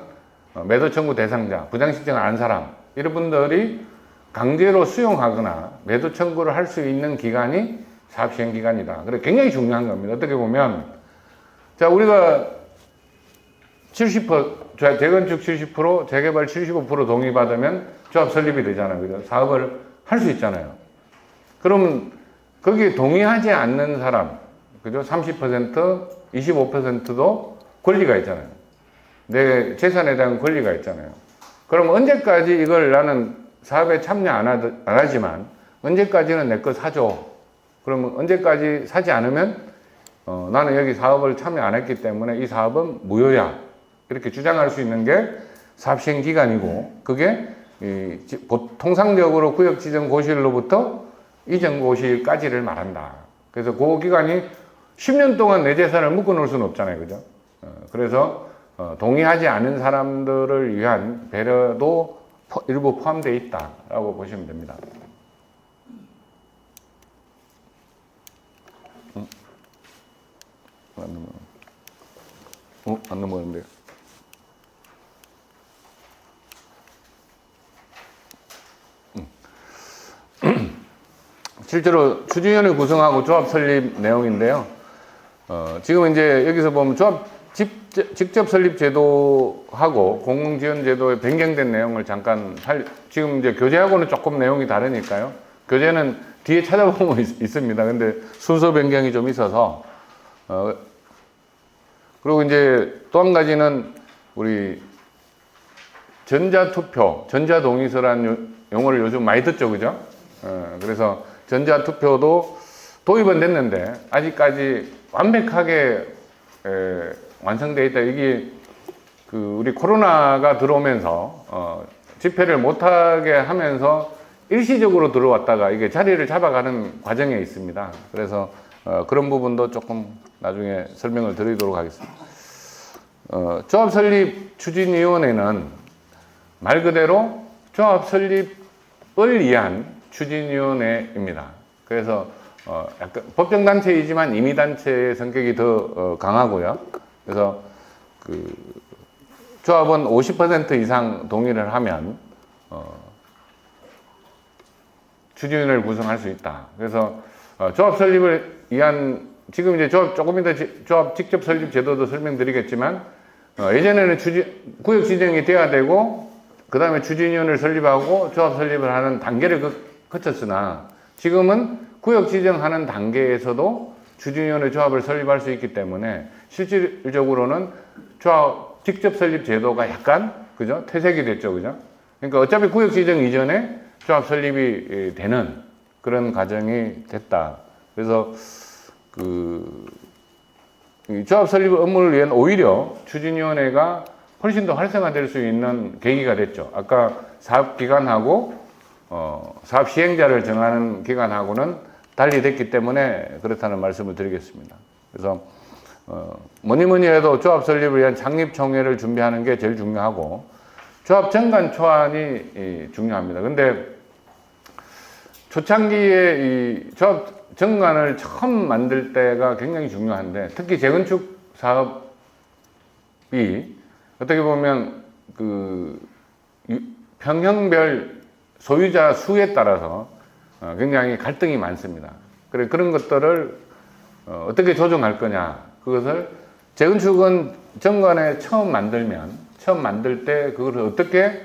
매도 청구 대상자, 부당 신청을 안 사람, 이런 분들이 강제로 수용하거나 매도 청구를 할 수 있는 기간이 사업시행 기간이다. 그래 굉장히 중요한 겁니다. 어떻게 보면 자, 우리가 70%, 재건축 70%, 재개발 75% 동의받으면 조합 설립이 되잖아요. 그죠? 사업을 할 수 있잖아요. 그러면 거기에 동의하지 않는 사람, 그죠? 30%, 25%도 권리가 있잖아요. 내 재산에 대한 권리가 있잖아요. 그럼 언제까지 이걸 나는 사업에 참여 안 하지만 언제까지는 내 거 사줘. 그러면 언제까지 사지 않으면 나는 여기 사업을 참여 안 했기 때문에 이 사업은 무효야. 이렇게 주장할 수 있는 게 사업시행 기간이고, 그게 통상적으로 구역 지정 고시일로부터 이전 고시일까지를 말한다. 그래서 그 기간이 10년 동안 내 재산을 묶어 놓을 수는 없잖아요. 그죠? 그래서 동의하지 않은 사람들을 위한 배려도 일부 포함되어 있다라고 보시면 됩니다. 안 넘어가는데요. 실제로 추진위원회 구성하고 조합 설립 내용인데요. 지금 이제 여기서 보면 조합 직접 설립 제도하고 공공지원 제도에 변경된 내용을 잠깐 지금 이제 교재하고는 조금 내용이 다르니까요. 교재는 뒤에 찾아보면 있습니다. 근데 순서 변경이 좀 있어서 그리고 이제 또 한 가지는 우리 전자투표, 전자동의서라는 용어를 요즘 많이 듣죠, 그죠? 그래서 전자투표도 도입은 됐는데 아직까지 완벽하게 완성되어 있다. 이게 우리 코로나가 들어오면서 집회를 못하게 하면서 일시적으로 들어왔다가 이게 자리를 잡아가는 과정에 있습니다. 그래서 그런 부분도 조금 나중에 설명을 드리도록 하겠습니다. 조합 설립 추진위원회는 말 그대로 조합 설립을 위한 추진위원회입니다. 그래서 약간 법정단체이지만 임의단체의 성격이 더 강하고요. 그래서 조합은 50% 이상 동의를 하면 추진위원회를 구성할 수 있다. 그래서 조합 설립을 위한 지금 이제 조금 이따 조합 직접 설립 제도도 설명드리겠지만 예전에는 구역 지정이 돼야 되고 그 다음에 추진위원회를 설립하고 조합 설립을 하는 단계를 거쳤으나 지금은 구역 지정하는 단계에서도 추진위원회 조합을 설립할 수 있기 때문에 실질적으로는 조합 직접 설립 제도가 약간 그죠? 퇴색이 됐죠, 그죠? 그러니까 어차피 구역 지정 이전에 조합 설립이 되는 그런 과정이 됐다. 그래서 이 조합 설립 업무를 위한 오히려 추진위원회가 훨씬 더 활성화될 수 있는 계기가 됐죠. 아까 사업 기간하고 사업 시행자를 정하는 기간하고는 달리 됐기 때문에 그렇다는 말씀을 드리겠습니다. 그래서 뭐니 해도 조합 설립을 위한 창립총회를 준비하는 게 제일 중요하고 조합 정관 초안이 중요합니다. 근데 초창기에 이 조합 정관을 처음 만들 때가 굉장히 중요한데 특히 재건축 사업이 어떻게 보면 평형별 소유자 수에 따라서 굉장히 갈등이 많습니다. 그런 것들을 어떻게 조정할 거냐, 그것을 재건축은 정관에 처음 만들 때 그것을 어떻게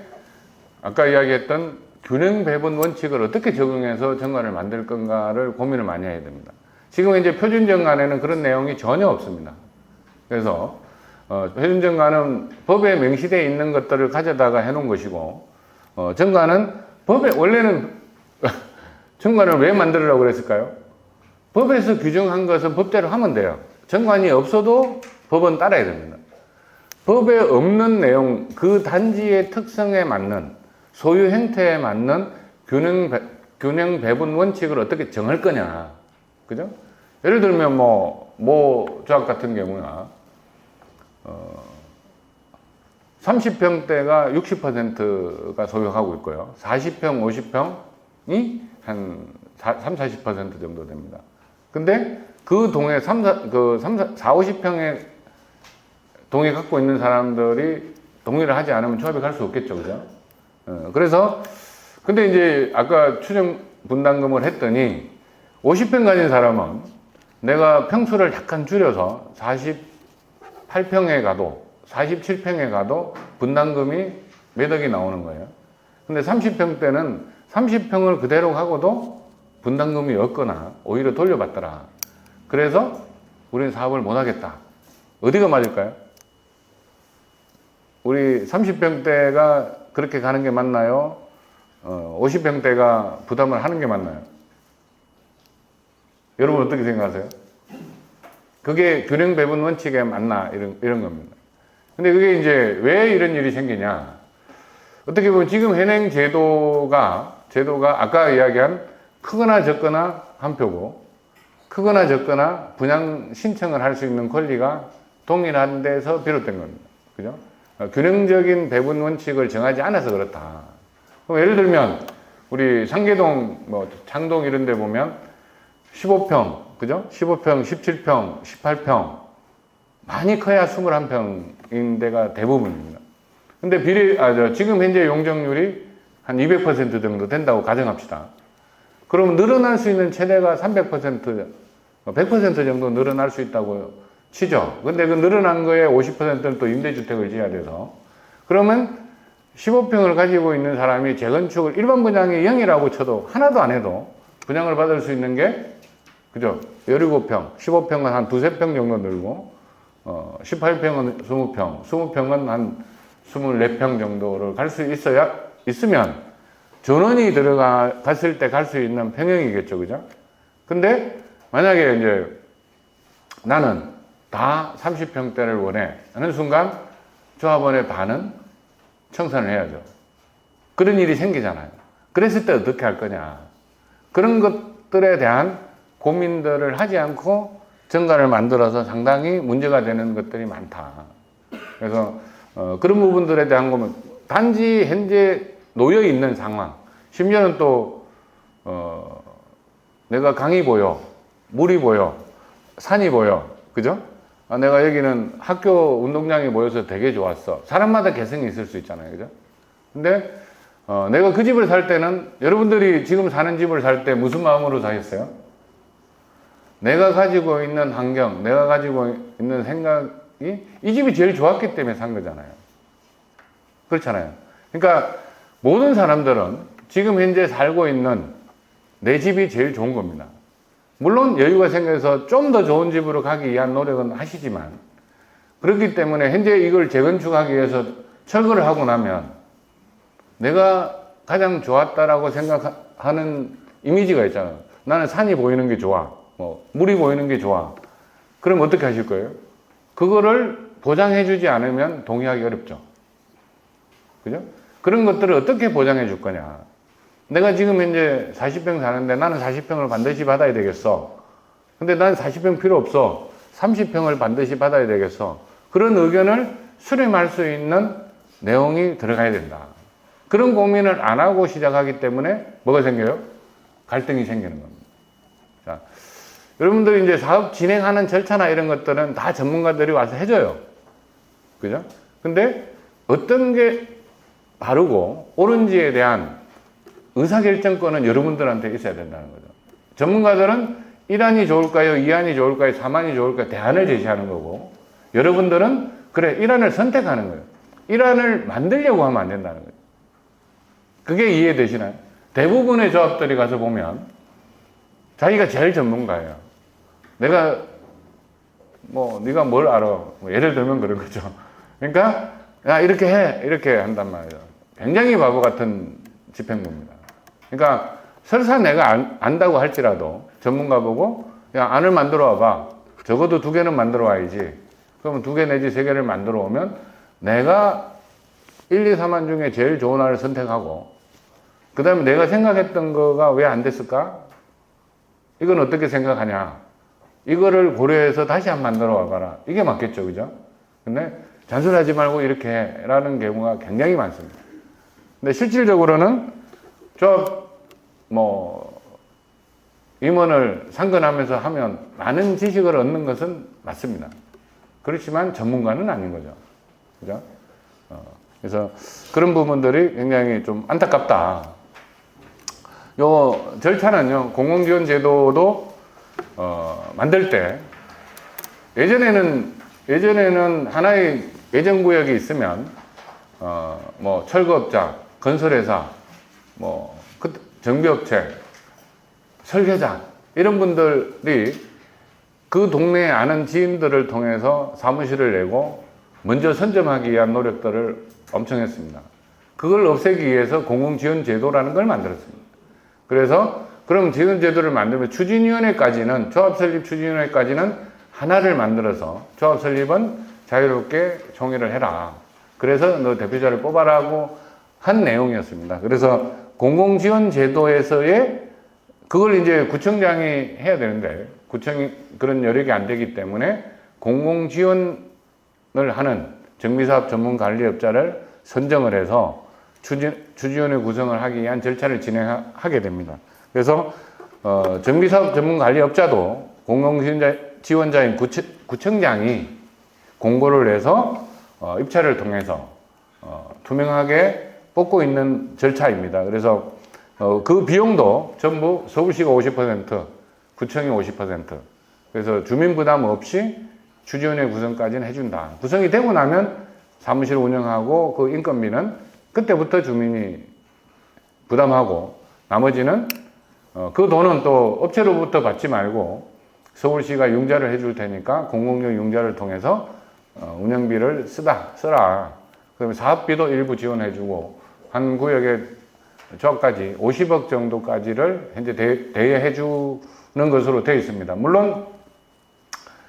아까 이야기했던 균형 배분 원칙을 어떻게 적용해서 정관을 만들 건가를 고민을 많이 해야 됩니다. 지금 이제 표준 정관에는 그런 내용이 전혀 없습니다. 그래서 표준 정관은 법에 명시되어 있는 것들을 가져다가 해놓은 것이고, 정관은 법에 원래는 정관을 왜 만들으라고 그랬을까요? 법에서 규정한 것은 법대로 하면 돼요. 정관이 없어도 법은 따라야 됩니다. 법에 없는 내용, 그 단지의 특성에 맞는, 소유 형태에 맞는 균형 배분 원칙을 어떻게 정할 거냐. 그죠? 예를 들면 모 조합 같은 경우나 30평대가 60%가 소유하고 있고요. 40평, 50평이 한 30, 40% 정도 됩니다. 근데 그 동에 4, 50평의 동에 갖고 있는 사람들이 동의를 하지 않으면 조합에 갈 수 없겠죠. 그죠? 그래서, 근데 이제 아까 추정 분담금을 했더니 50평 가진 사람은 내가 평수를 약간 줄여서 48평에 가도 47평에 가도 분담금이 몇 억이 나오는 거예요. 근데 30평 때는 30평을 그대로 하고도 분담금이 없거나 오히려 돌려받더라. 그래서 우리는 사업을 못 하겠다. 어디가 맞을까요? 우리 30평대가 그렇게 가는 게 맞나요? 50평대가 부담을 하는 게 맞나요? 여러분 어떻게 생각하세요? 그게 균형 배분 원칙에 맞나? 이런 겁니다. 근데 그게 이제 왜 이런 일이 생기냐? 어떻게 보면 지금 현행 제도가 아까 이야기한 크거나 적거나 한 표고, 크거나 적거나 분양 신청을 할 수 있는 권리가 동일한 데서 비롯된 겁니다. 그죠? 균형적인 배분 원칙을 정하지 않아서 그렇다. 그럼 예를 들면 우리 상계동, 창동 이런 데 보면 15평, 그죠? 15평, 17평, 18평 많이 커야 21평인 데가 대부분입니다. 근데 지금 현재 용적률이 한 200% 정도 된다고 가정합시다. 그러면 늘어날 수 있는 최대가 300%, 100% 정도 늘어날 수 있다고 치죠. 근데 그 늘어난 거에 50%는 또 임대주택을 지어야 돼서. 그러면 15평을 가지고 있는 사람이 재건축을 일반 분양이 0이라고 쳐도 하나도 안 해도 분양을 받을 수 있는 게, 그죠? 17평, 15평은 한 두세 평 정도 늘고, 18평은 20평, 20평은 한 24평 정도를 갈 수 있으면 전원이 갔을 때 갈 수 있는 평형이겠죠. 그죠? 근데 만약에 이제 나는 다 30평대를 원해 하는 순간 조합원의 반은 청산을 해야죠. 그런 일이 생기잖아요. 그랬을 때 어떻게 할 거냐. 그런 것들에 대한 고민들을 하지 않고 정관을 만들어서 상당히 문제가 되는 것들이 많다. 그래서 그런 부분들에 대한 거면 단지 현재 놓여 있는 상황, 심지어는 또 내가 강이 보여, 물이 보여, 산이 보여, 그죠? 내가 여기는 학교 운동장이 모여서 되게 좋았어. 사람마다 개성이 있을 수 있잖아요, 그죠? 근데 내가 그 집을 살 때는, 여러분들이 지금 사는 집을 살 때 무슨 마음으로 사셨어요? 내가 가지고 있는 환경, 내가 가지고 있는 생각이 이 집이 제일 좋았기 때문에 산 거잖아요. 그렇잖아요. 그러니까 모든 사람들은 지금 현재 살고 있는 내 집이 제일 좋은 겁니다. 물론 여유가 생겨서 좀 더 좋은 집으로 가기 위한 노력은 하시지만, 그렇기 때문에 현재 이걸 재건축하기 위해서 철거를 하고 나면 내가 가장 좋았다라고 생각하는 이미지가 있잖아요. 나는 산이 보이는 게 좋아. 물이 보이는 게 좋아. 그럼 어떻게 하실 거예요? 그거를 보장해 주지 않으면 동의하기 어렵죠. 그죠? 그런 것들을 어떻게 보장해 줄 거냐. 내가 지금 현재 40평 사는데 나는 40평을 반드시 받아야 되겠어. 근데 난 40평 필요 없어. 30평을 반드시 받아야 되겠어. 그런 의견을 수렴할 수 있는 내용이 들어가야 된다. 그런 고민을 안 하고 시작하기 때문에 뭐가 생겨요? 갈등이 생기는 겁니다. 자, 여러분들이 이제 사업 진행하는 절차나 이런 것들은 다 전문가들이 와서 해줘요. 그죠? 근데 어떤 게 바르고 옳은지에 대한 의사결정권은 여러분들한테 있어야 된다는 거죠. 전문가들은 1안이 좋을까요? 2안이 좋을까요? 3안이 좋을까요? 대안을 제시하는 거고, 여러분들은 그래 1안을 선택하는 거예요. 1안을 만들려고 하면 안 된다는 거죠. 그게 이해되시나요? 대부분의 조합들이 가서 보면 자기가 제일 전문가예요. 내가 뭐 네가 뭘 알아? 뭐 예를 들면 그런 거죠. 그러니까 야 이렇게 해 이렇게 한단 말이에요. 굉장히 바보 같은 집행부입니다. 그러니까 설사 내가 안다고 할지라도 전문가 보고 야 안을 만들어 와봐. 적어도 2개는 만들어 와야지. 그러면 2개 내지 3개를 만들어 오면 내가 1, 2, 3안 중에 제일 좋은 안을 선택하고 그 다음에 내가 생각했던 거가 왜 안 됐을까? 이건 어떻게 생각하냐? 이거를 고려해서 다시 한번 만들어 와봐라. 이게 맞겠죠, 그죠? 근데 잔소리하지 말고 이렇게 해라는 경우가 굉장히 많습니다. 근데 실질적으로는 임원을 상근하면서 하면 많은 지식을 얻는 것은 맞습니다. 그렇지만 전문가는 아닌 거죠. 그죠? 그래서 그런 부분들이 굉장히 좀 안타깝다. 요 절차는요, 공공지원 제도도 만들 때 예전에는 하나의 예정구역이 있으면 뭐 철거업자, 건설회사, 뭐 정비업체, 설계자 이런 분들이 그 동네에 아는 지인들을 통해서 사무실을 내고 먼저 선점하기 위한 노력들을 엄청 했습니다. 그걸 없애기 위해서 공공지원제도라는 걸 만들었습니다. 그래서 그럼 지원제도를 만들면 추진위원회까지는 조합 설립 추진위원회까지는 하나를 만들어서 조합 설립은 자유롭게 총회를 해라. 그래서 너 대표자를 뽑아라고 한 내용이었습니다. 그래서 공공지원제도에서의 그걸 이제 구청장이 해야 되는데 구청이 그런 여력이 안 되기 때문에 공공지원을 하는 정비사업 전문관리업자를 선정을 해서 추진위원회 구성을 하기 위한 절차를 진행하게 됩니다. 그래서 정비사업 전문관리업자도 공공지원자인 구청장이 공고를 해서 입찰을 통해서 투명하게 뽑고 있는 절차입니다. 그래서 그 비용도 전부 서울시가 50%, 구청이 50%. 그래서 주민 부담 없이 추진위원회 구성까지는 해준다. 구성이 되고 나면 사무실 운영하고 그 인건비는 그때부터 주민이 부담하고 나머지는 그 돈은 또 업체로부터 받지 말고 서울시가 융자를 해줄 테니까 공공용 융자를 통해서 운영비를 써라. 그다음에 사업비도 일부 지원해주고 한 구역에 저까지 50억 정도까지를 현재 대여해 주는 것으로 되어 있습니다. 물론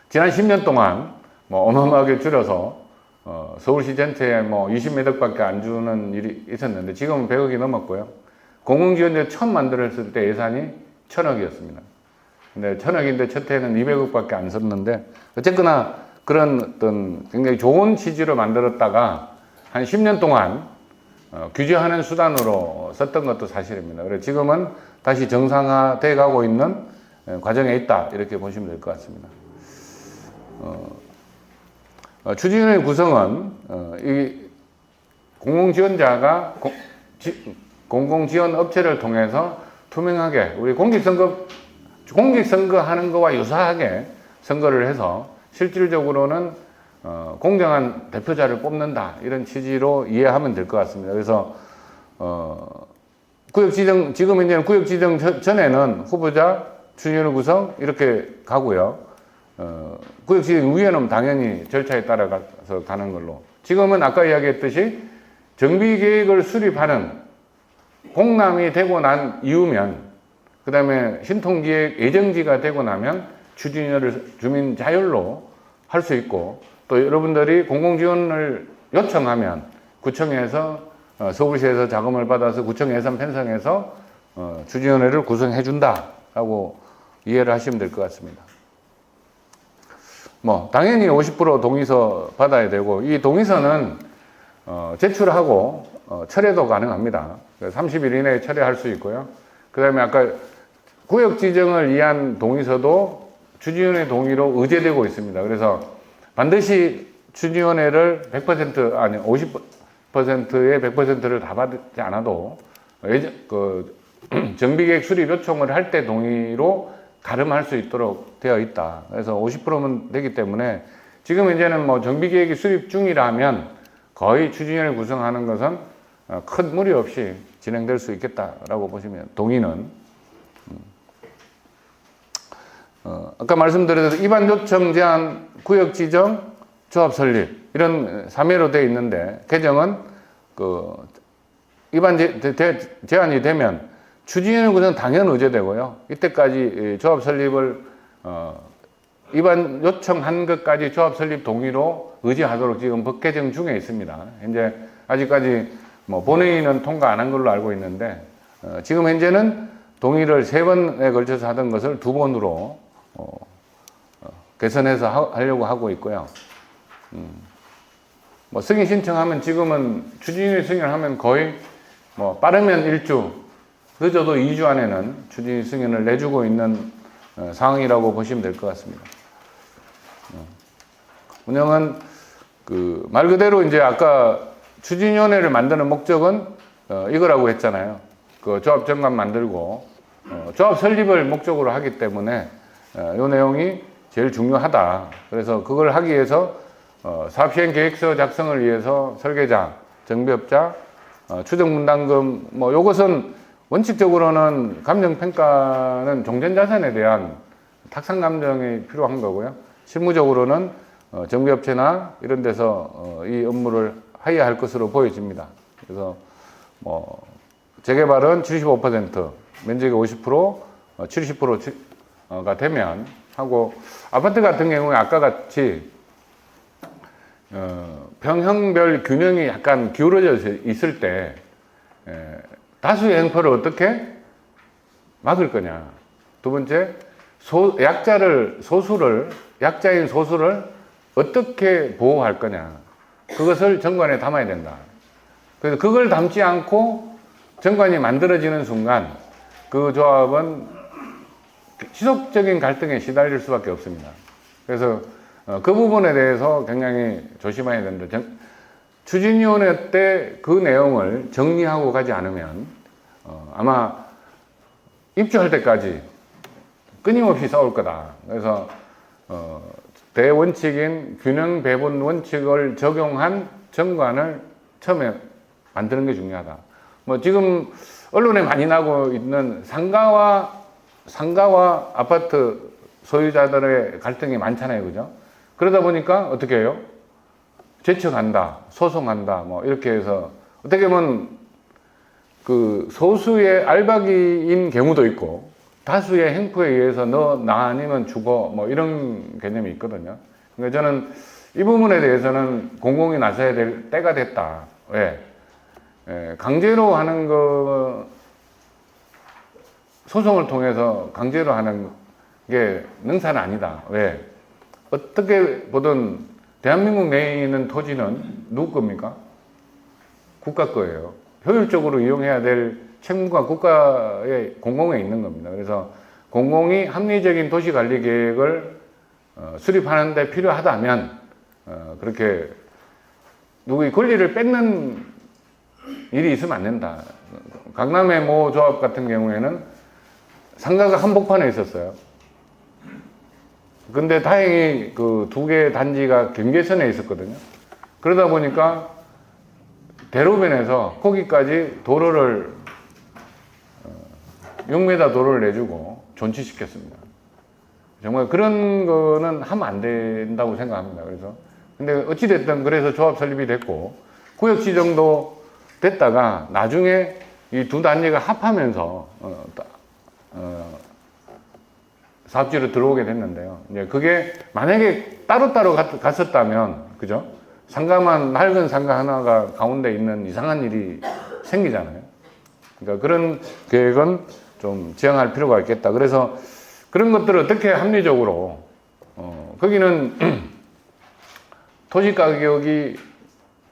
지난 10년 동안 어마어마하게 줄여서 서울시 전체에 20몇 억밖에 안 주는 일이 있었는데 지금은 100억이 넘었고요. 공공지원제 처음 만들었을 때 예산이 1000억이었습니다. 근데 1000억인데 첫 해는 200억밖에 안 썼는데 어쨌거나 그런 어떤 굉장히 좋은 취지로 만들었다가 한 10년 동안 규제하는 수단으로 썼던 것도 사실입니다. 그래서 지금은 다시 정상화돼 가고 있는 과정에 있다 이렇게 보시면 될 것 같습니다. 추진위원회 구성은 이 공공지원자가 공공지원 업체를 통해서 투명하게 우리 공직선거 하는 거와 유사하게 선거를 해서 실질적으로는 공정한 대표자를 뽑는다 이런 취지로 이해하면 될 것 같습니다. 그래서 구역지정 지금 이제는 구역지정 전에는 후보자 추진위원회 구성 이렇게 가고요. 구역지정 위원회는 당연히 절차에 따라가서 가는 걸로. 지금은 아까 이야기했듯이 정비계획을 수립하는 공람이 되고 난 이후면 그 다음에 신통기획 예정지가 되고 나면 추진위원회를 주민 자율로 할 수 있고 또 여러분들이 공공지원을 요청하면 구청에서 서울시에서 자금을 받아서 구청 예산 편성해서 추진위원회를 구성해 준다라고 이해를 하시면 될 것 같습니다. 당연히 50% 동의서 받아야 되고 이 동의서는 제출하고 철회도 가능합니다. 30일 이내에 철회할 수 있고요. 그 다음에 아까 구역 지정을 위한 동의서도 추진위원회 동의로 의제되고 있습니다. 그래서 반드시 추진위원회를 100% 아니 50%의 100%를 다 받지 않아도 정비계획 수립 요청을 할 때 동의로 가름할 수 있도록 되어 있다. 그래서 50%면 되기 때문에 지금 이제는 정비계획이 수립 중이라면 거의 추진위원회 구성하는 것은 큰 무리 없이 진행될 수 있겠다라고 보시면 동의는 아까 말씀드렸듯이 입안 요청 제한 구역 지정 조합 설립 이런 3회로 되어 있는데 개정은 그 입안 제한이 되면 추진위원 구성 당연 의제되고요. 이때까지 조합 설립을 입안 요청한 것까지 조합 설립 동의로 의지하도록 지금 법 개정 중에 있습니다. 현재 아직까지 뭐 본회의는 통과 안 한 걸로 알고 있는데 지금 현재는 동의를 3번에 걸쳐서 하던 것을 2번으로 개선해서 하려고 하고 있고요. 뭐 승인 신청하면 지금은 추진위 승인하면 거의 뭐 빠르면 1주, 늦어도 2주 안에는 추진위 승인을 내주고 있는 상황이라고 보시면 될 것 같습니다. 운영은 그 말 그대로 이제 아까 추진위원회를 만드는 목적은 이거라고 했잖아요. 그 조합 정관 만들고 조합 설립을 목적으로 하기 때문에 이 내용이 제일 중요하다. 그래서 그걸 하기 위해서 사업시행 계획서 작성을 위해서 설계자, 정비업자, 추정분담금 뭐 요것은 원칙적으로는 감정평가는 종전자산에 대한 탁상감정이 필요한 거고요. 실무적으로는 정비업체나 이런 데서 이 업무를 해야 할 것으로 보여집니다. 그래서 뭐 재개발은 75%, 면적이 50%, 70%가 되면 하고 아파트 같은 경우에 아까 같이 평형별 균형이 약간 기울어져 있을 때 다수의 행포를 어떻게 막을 거냐. 두 번째, 약자인 소수를 어떻게 보호할 거냐. 그것을 정관에 담아야 된다. 그래서 그걸 담지 않고 정관이 만들어지는 순간 그 조합은 지속적인 갈등에 시달릴 수밖에 없습니다. 그래서 그 부분에 대해서 굉장히 조심해야 된다. 추진위원회 때 그 내용을 정리하고 가지 않으면 아마 입주할 때까지 끊임없이 싸울 거다. 그래서 대원칙인 균형 배분 원칙을 적용한 정관을 처음에 만드는 게 중요하다. 뭐 지금 언론에 많이 나고 있는 상가와 아파트 소유자들의 갈등이 많잖아요, 그죠? 그러다 보니까 어떻게 해요? 제척한다, 소송한다, 뭐 이렇게 해서 어떻게 보면 그 소수의 알박이인 경우도 있고 다수의 행포에 의해서 나 아니면 죽어 뭐 이런 개념이 있거든요. 그러니까 저는 이 부분에 대해서는 공공이 나서야 될 때가 됐다. 왜? 강제로 하는 거 소송을 통해서 강제로 하는 게 능사는 아니다. 왜? 어떻게 보든 대한민국 내에 있는 토지는 누구 겁니까? 국가 거예요. 효율적으로 이용해야 될 책무가 국가의 공공에 있는 겁니다. 그래서 공공이 합리적인 도시관리 계획을 수립하는 데 필요하다면 그렇게 누구의 권리를 뺏는 일이 있으면 안 된다. 강남의 모 조합 같은 경우에는 상가가 한복판에 있었어요. 근데 다행히 그 2개 단지가 경계선에 있었거든요. 그러다 보니까 대로변에서 거기까지 도로를 6m 도로를 내주고 존치시켰습니다. 정말 그런 거는 하면 안 된다고 생각합니다. 그래서 근데 어찌됐든 그래서 조합 설립이 됐고 구역 지정도 됐다가 나중에 이 두 단지가 합하면서 사업지로 들어오게 됐는데요. 이제 그게 만약에 따로따로 갔었다면, 그죠? 낡은 상가 하나가 가운데 있는 이상한 일이 생기잖아요. 그러니까 그런 계획은 좀 지향할 필요가 있겠다. 그래서 그런 것들을 어떻게 합리적으로, 거기는 토지 가격이,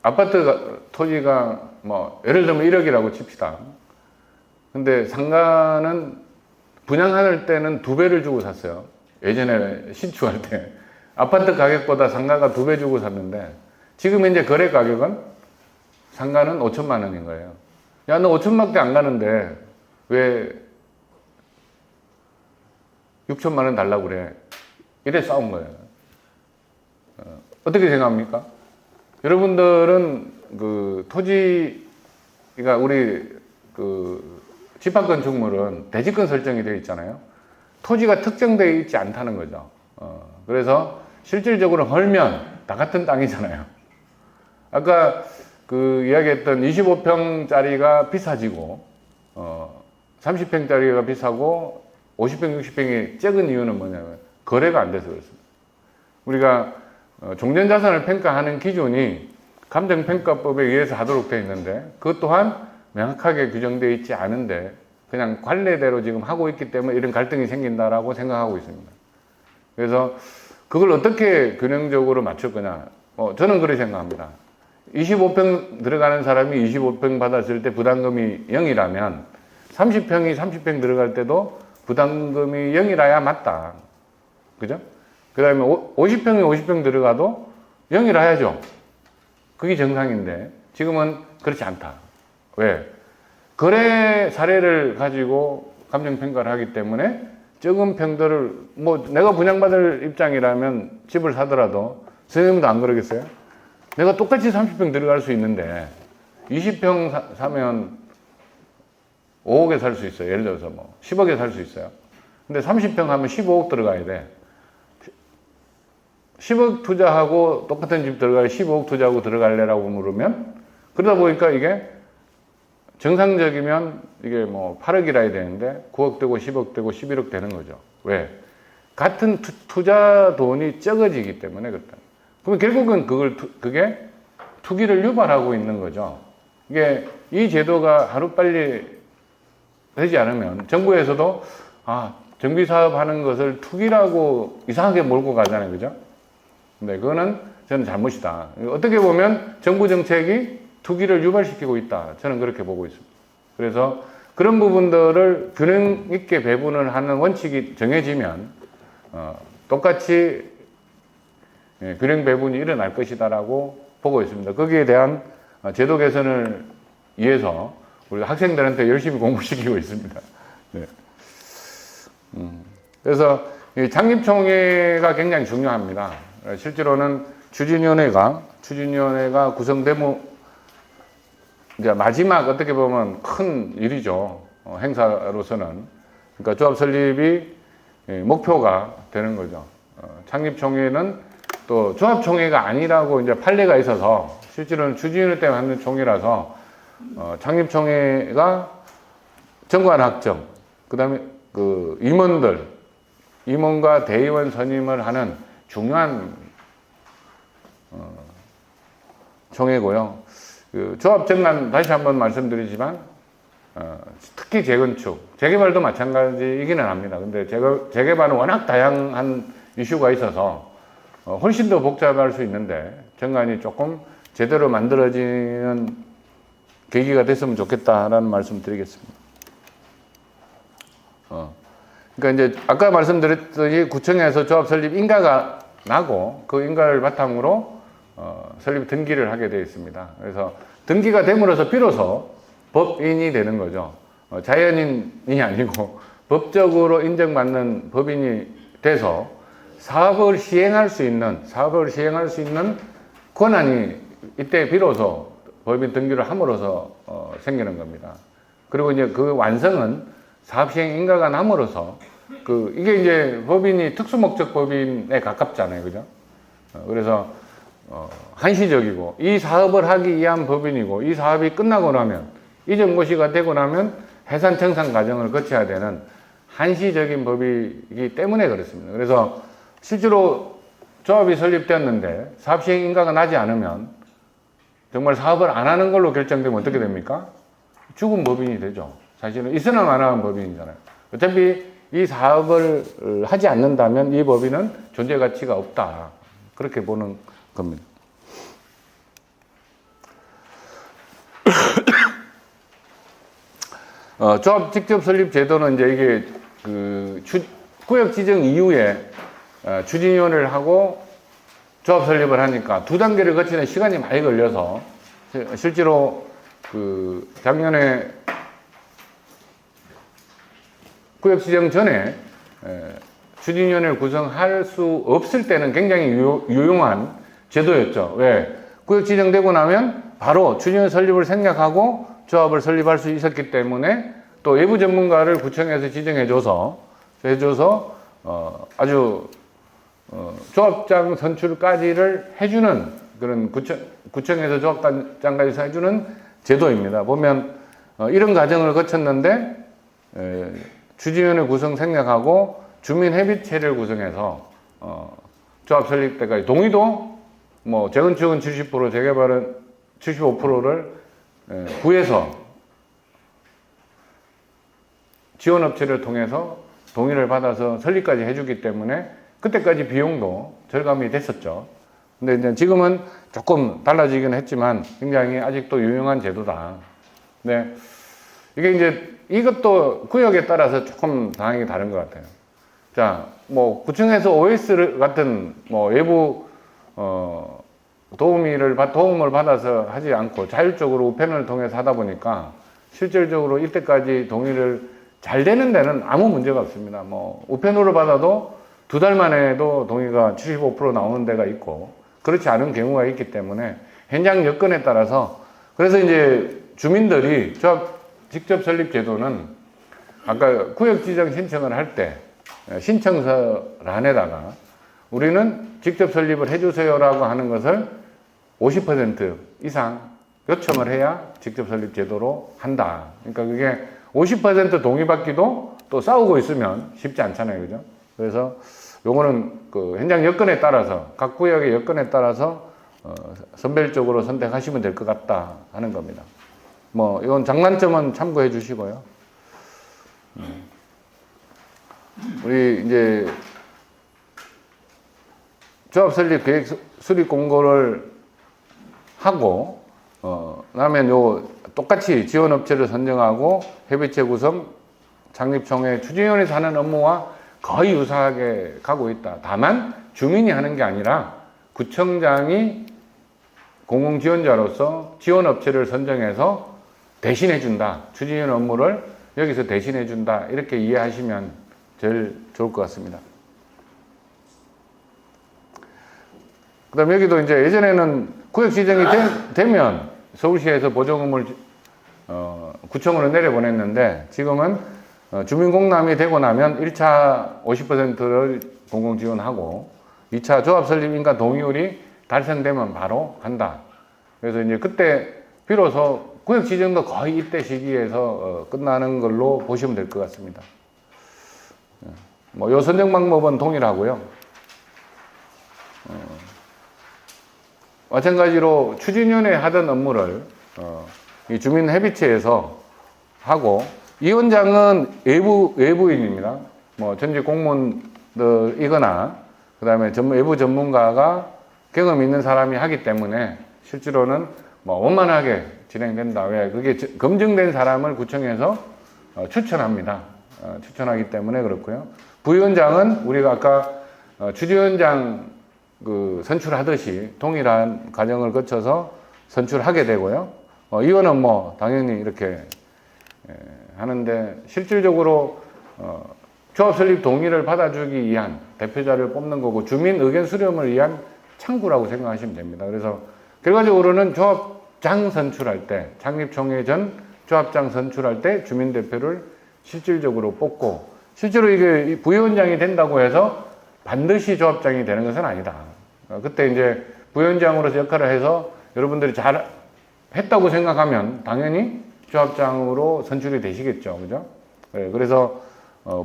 아파트 토지가 뭐, 예를 들면 1억이라고 칩시다. 근데 상가는 분양할 때는 2배를 주고 샀어요. 예전에 신축할 때. 아파트 가격보다 상가가 2배 주고 샀는데, 지금 현재 거래 가격은 상가는 5천만 원인 거예요. 야, 너 5천밖에 안 가는데, 왜 6천만 원 달라고 그래? 이래 싸운 거예요. 어떻게 생각합니까? 여러분들은 그 토지가 우리 그 집합건축물은 대지권 설정이 되어 있잖아요. 토지가 특정되어 있지 않다는 거죠. 그래서 실질적으로 헐면 다 같은 땅이잖아요. 아까 그 이야기했던 25평짜리가 비싸지고 30평짜리가 비싸고 50평, 60평이 적은 이유는 뭐냐면 거래가 안 돼서 그렇습니다. 우리가 종전자산을 평가하는 기준이 감정평가법에 의해서 하도록 되어 있는데 그것 또한 명확하게 규정되어 있지 않은데 그냥 관례대로 지금 하고 있기 때문에 이런 갈등이 생긴다라고 생각하고 있습니다. 그래서 그걸 어떻게 균형적으로 맞출 거냐. 저는 그렇게 생각합니다. 25평 들어가는 사람이 25평 받았을 때 부담금이 0이라면 30평이 30평 들어갈 때도 부담금이 0이라야 맞다. 그죠? 그 다음에 50평이 50평 들어가도 0이라 해야죠. 그게 정상인데 지금은 그렇지 않다. 왜? 거래 사례를 가지고 감정평가를 하기 때문에 적은 평들을 뭐 내가 분양받을 입장이라면 집을 사더라도 선생님도 안 그러겠어요? 내가 똑같이 30평 들어갈 수 있는데 20평 사면 5억에 살 수 있어요. 예를 들어서 뭐 10억에 살 수 있어요. 근데 30평 하면 15억 들어가야 돼. 10억 투자하고 똑같은 집 들어가야 15억 투자하고 들어갈래라고 물으면 그러다 보니까 이게 정상적이면 이게 뭐 8억이라 해야 되는데 9억 되고 10억 되고 11억 되는 거죠. 왜? 같은 투자 돈이 적어지기 때문에 그렇다. 그럼 결국은 그게 투기를 유발하고 있는 거죠. 이게 이 제도가 하루빨리 되지 않으면 정부에서도 정비사업 하는 것을 투기라고 이상하게 몰고 가잖아요. 그죠? 근데 그거는 저는 잘못이다. 어떻게 보면 정부 정책이 투기를 유발시키고 있다. 저는 그렇게 보고 있습니다. 그래서 그런 부분들을 균형 있게 배분을 하는 원칙이 정해지면 똑같이 균형 배분이 일어날 것이다라고 보고 있습니다. 거기에 대한 제도 개선을 위해서 우리가 학생들한테 열심히 공부시키고 있습니다. 네. 그래서 이 창립총회가 굉장히 중요합니다. 실제로는 추진위원회가 구성되면 이제 마지막 어떻게 보면 큰 일이죠. 행사로서는. 그러니까 조합 설립이 목표가 되는 거죠. 창립총회는 또 조합총회가 아니라고 이제 판례가 있어서 실제로는 추진위원회 때문에 하는 총회라서 창립총회가 정관학정, 그 다음에 그 임원과 대의원 선임을 하는 중요한 총회고요. 그 조합정관 다시 한번 말씀드리지만 특히 재건축, 재개발도 마찬가지이기는 합니다. 근데 재개발은 워낙 다양한 이슈가 있어서 훨씬 더 복잡할 수 있는데 정관이 조금 제대로 만들어지는 계기가 됐으면 좋겠다라는 말씀 드리겠습니다. 그러니까 이제 아까 말씀드렸더니 구청에서 조합 설립 인가가 나고 그 인가를 바탕으로 설립 등기를 하게 되어 있습니다. 그래서 등기가 됨으로써 비로소 법인이 되는 거죠. 자연인이 아니고 법적으로 인정받는 법인이 돼서 사업을 시행할 수 있는 권한이 이때 비로소 법인 등기를 함으로써 생기는 겁니다. 그리고 이제 그 완성은 사업 시행 인가가 남으로써 이게 이제 법인이 특수목적 법인에 가깝잖아요. 그죠? 그래서 한시적이고 이 사업을 하기 위한 법인이고 이 사업이 끝나고 나면 이전 고시가 되고 나면 해산 청산 과정을 거쳐야 되는 한시적인 법이기 때문에 그렇습니다. 그래서 실제로 조합이 설립되었는데 사업 시행 인가가 나지 않으면 정말 사업을 안 하는 걸로 결정되면 어떻게 됩니까? 죽은 법인이 되죠. 사실은 있으나 마나한 법인이잖아요. 어차피 이 사업을 하지 않는다면 이 법인은 존재 가치가 없다. 그렇게 보는 겁니다. 조합 직접 설립 제도는 이제 이게 구역 지정 이후에 추진위원회를 하고 조합 설립을 하니까 두 단계를 거치는 시간이 많이 걸려서 실제로 작년에 구역 지정 전에 추진위원회를 구성할 수 없을 때는 굉장히 유용한 제도였죠. 왜? 구역 지정되고 나면 바로 추진위원회 설립을 생략하고 조합을 설립할 수 있었기 때문에 또 외부 전문가를 구청에서 지정해줘서 아주 조합장 선출까지를 해주는 그런 구청에서 조합장까지 해주는 제도입니다. 보면 이런 과정을 거쳤는데 주지위원회 구성 생략하고 주민협의체를 구성해서 조합 설립 때까지 동의도 뭐 재건축은 70%, 재개발은 75%를 구해서 지원업체를 통해서 동의를 받아서 설립까지 해주기 때문에 그때까지 비용도 절감이 됐었죠. 근데 이제 지금은 조금 달라지긴 했지만 굉장히 아직도 유용한 제도다. 네. 이게 이제 이것도 구역에 따라서 조금 상황이 다른 것 같아요. 자, 뭐 구청에서 OS 같은 뭐 외부 도움을 받아서 하지 않고 자율적으로 우편을 통해서 하다 보니까 실질적으로 이때까지 동의를 잘 되는 데는 아무 문제가 없습니다. 뭐 우편으로 받아도 2달 만에도 동의가 75% 나오는 데가 있고 그렇지 않은 경우가 있기 때문에 현장 여건에 따라서 그래서 이제 주민들이 조합 직접 설립 제도는 아까 구역 지정 신청을 할 때 신청서란에다가 우리는 직접 설립을 해주세요라고 하는 것을 50% 이상 요청을 해야 직접 설립 제도로 한다. 그러니까 그게 50% 동의받기도 또 싸우고 있으면 쉽지 않잖아요. 그죠? 그래서 요거는 그 현장 여건에 따라서 각 구역의 여건에 따라서 선별적으로 선택하시면 될 것 같다 하는 겁니다. 뭐 이건 장단점은 참고해 주시고요. 우리 이제 조합 설립 계획 수립 공고를 하고 그다음에 요 똑같이 지원업체를 선정하고 협의체 구성, 창립총회, 추진위원회에서 하는 업무와 거의 유사하게 가고 있다. 다만 주민이 하는 게 아니라 구청장이 공공지원자로서 지원업체를 선정해서 대신해준다. 추진위원회 업무를 여기서 대신해준다. 이렇게 이해하시면 제일 좋을 것 같습니다. 그 다음에 여기도 이제 예전에는 구역 지정이 되면 서울시에서 보조금을 구청으로 내려보냈는데 지금은 주민공람이 되고 나면 1차 50%를 공공지원하고 2차 조합 설립인가 동의율이 달성되면 바로 간다. 그래서 이제 그때 비로소 구역 지정도 거의 이때 시기에서 끝나는 걸로 보시면 될 것 같습니다. 뭐 요 선정 방법은 동일하고요. 마찬가지로 추진위원회 하던 업무를 이 주민협의체에서 하고 위원장은 외부인입니다. 뭐 전직 공무원이거나 그 다음에 외부 전문가가 경험 있는 사람이 하기 때문에 실제로는 뭐 원만하게 진행된다. 왜? 그게 검증된 사람을 구청에서 추천합니다. 추천하기 때문에 그렇고요. 부위원장은 우리가 아까 추진위원장 선출하듯이 동일한 과정을 거쳐서 선출하게 되고요. 위원은 뭐 당연히 이렇게 하는데 실질적으로 조합 설립 동의를 받아주기 위한 대표자를 뽑는 거고 주민 의견 수렴을 위한 창구라고 생각하시면 됩니다. 그래서 결과적으로는 조합장 선출할 때 창립총회 전 조합장 선출할 때 주민 대표를 실질적으로 뽑고 실제로 이게 부위원장이 된다고 해서 반드시 조합장이 되는 것은 아니다. 그때 이제 부위원장으로서 역할을 해서 여러분들이 잘 했다고 생각하면 당연히 조합장으로 선출이 되시겠죠. 그죠? 그래서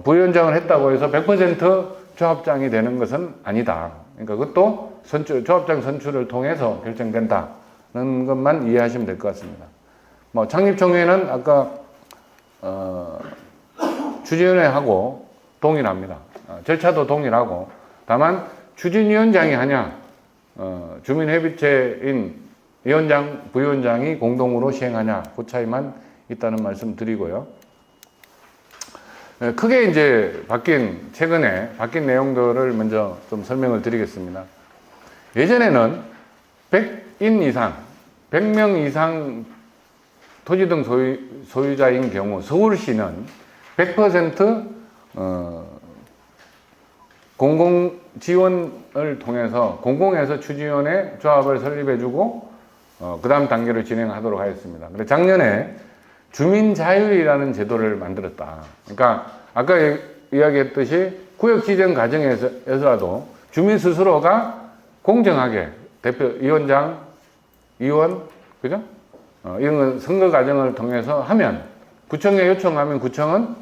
부위원장을 했다고 해서 100% 조합장이 되는 것은 아니다. 그러니까 그것도 조합장 선출을 통해서 결정된다는 것만 이해하시면 될 것 같습니다. 뭐 창립총회는 아까 추진위원회하고 동일합니다. 절차도 동일하고 다만 추진위원장이 하냐 주민협의체인 위원장, 부위원장이 공동으로 시행하냐 그 차이만 있다는 말씀 드리고요. 크게 이제 최근에 바뀐 내용들을 먼저 좀 설명을 드리겠습니다. 예전에는 100인 이상, 100명 이상 토지 등 소유자인 경우 서울시는 100% 공공지원을 통해서 공공에서 추진위원회 조합을 설립해주고 그 다음 단계를 진행하도록 하였습니다. 그래서 작년에 주민자율이라는 제도를 만들었다. 그러니까 아까 이야기했듯이 구역 지정 과정에서라도 주민 스스로가 공정하게 대표, 위원장, 의원, 그죠? 이런 선거 과정을 통해서 하면, 구청에 요청하면 구청은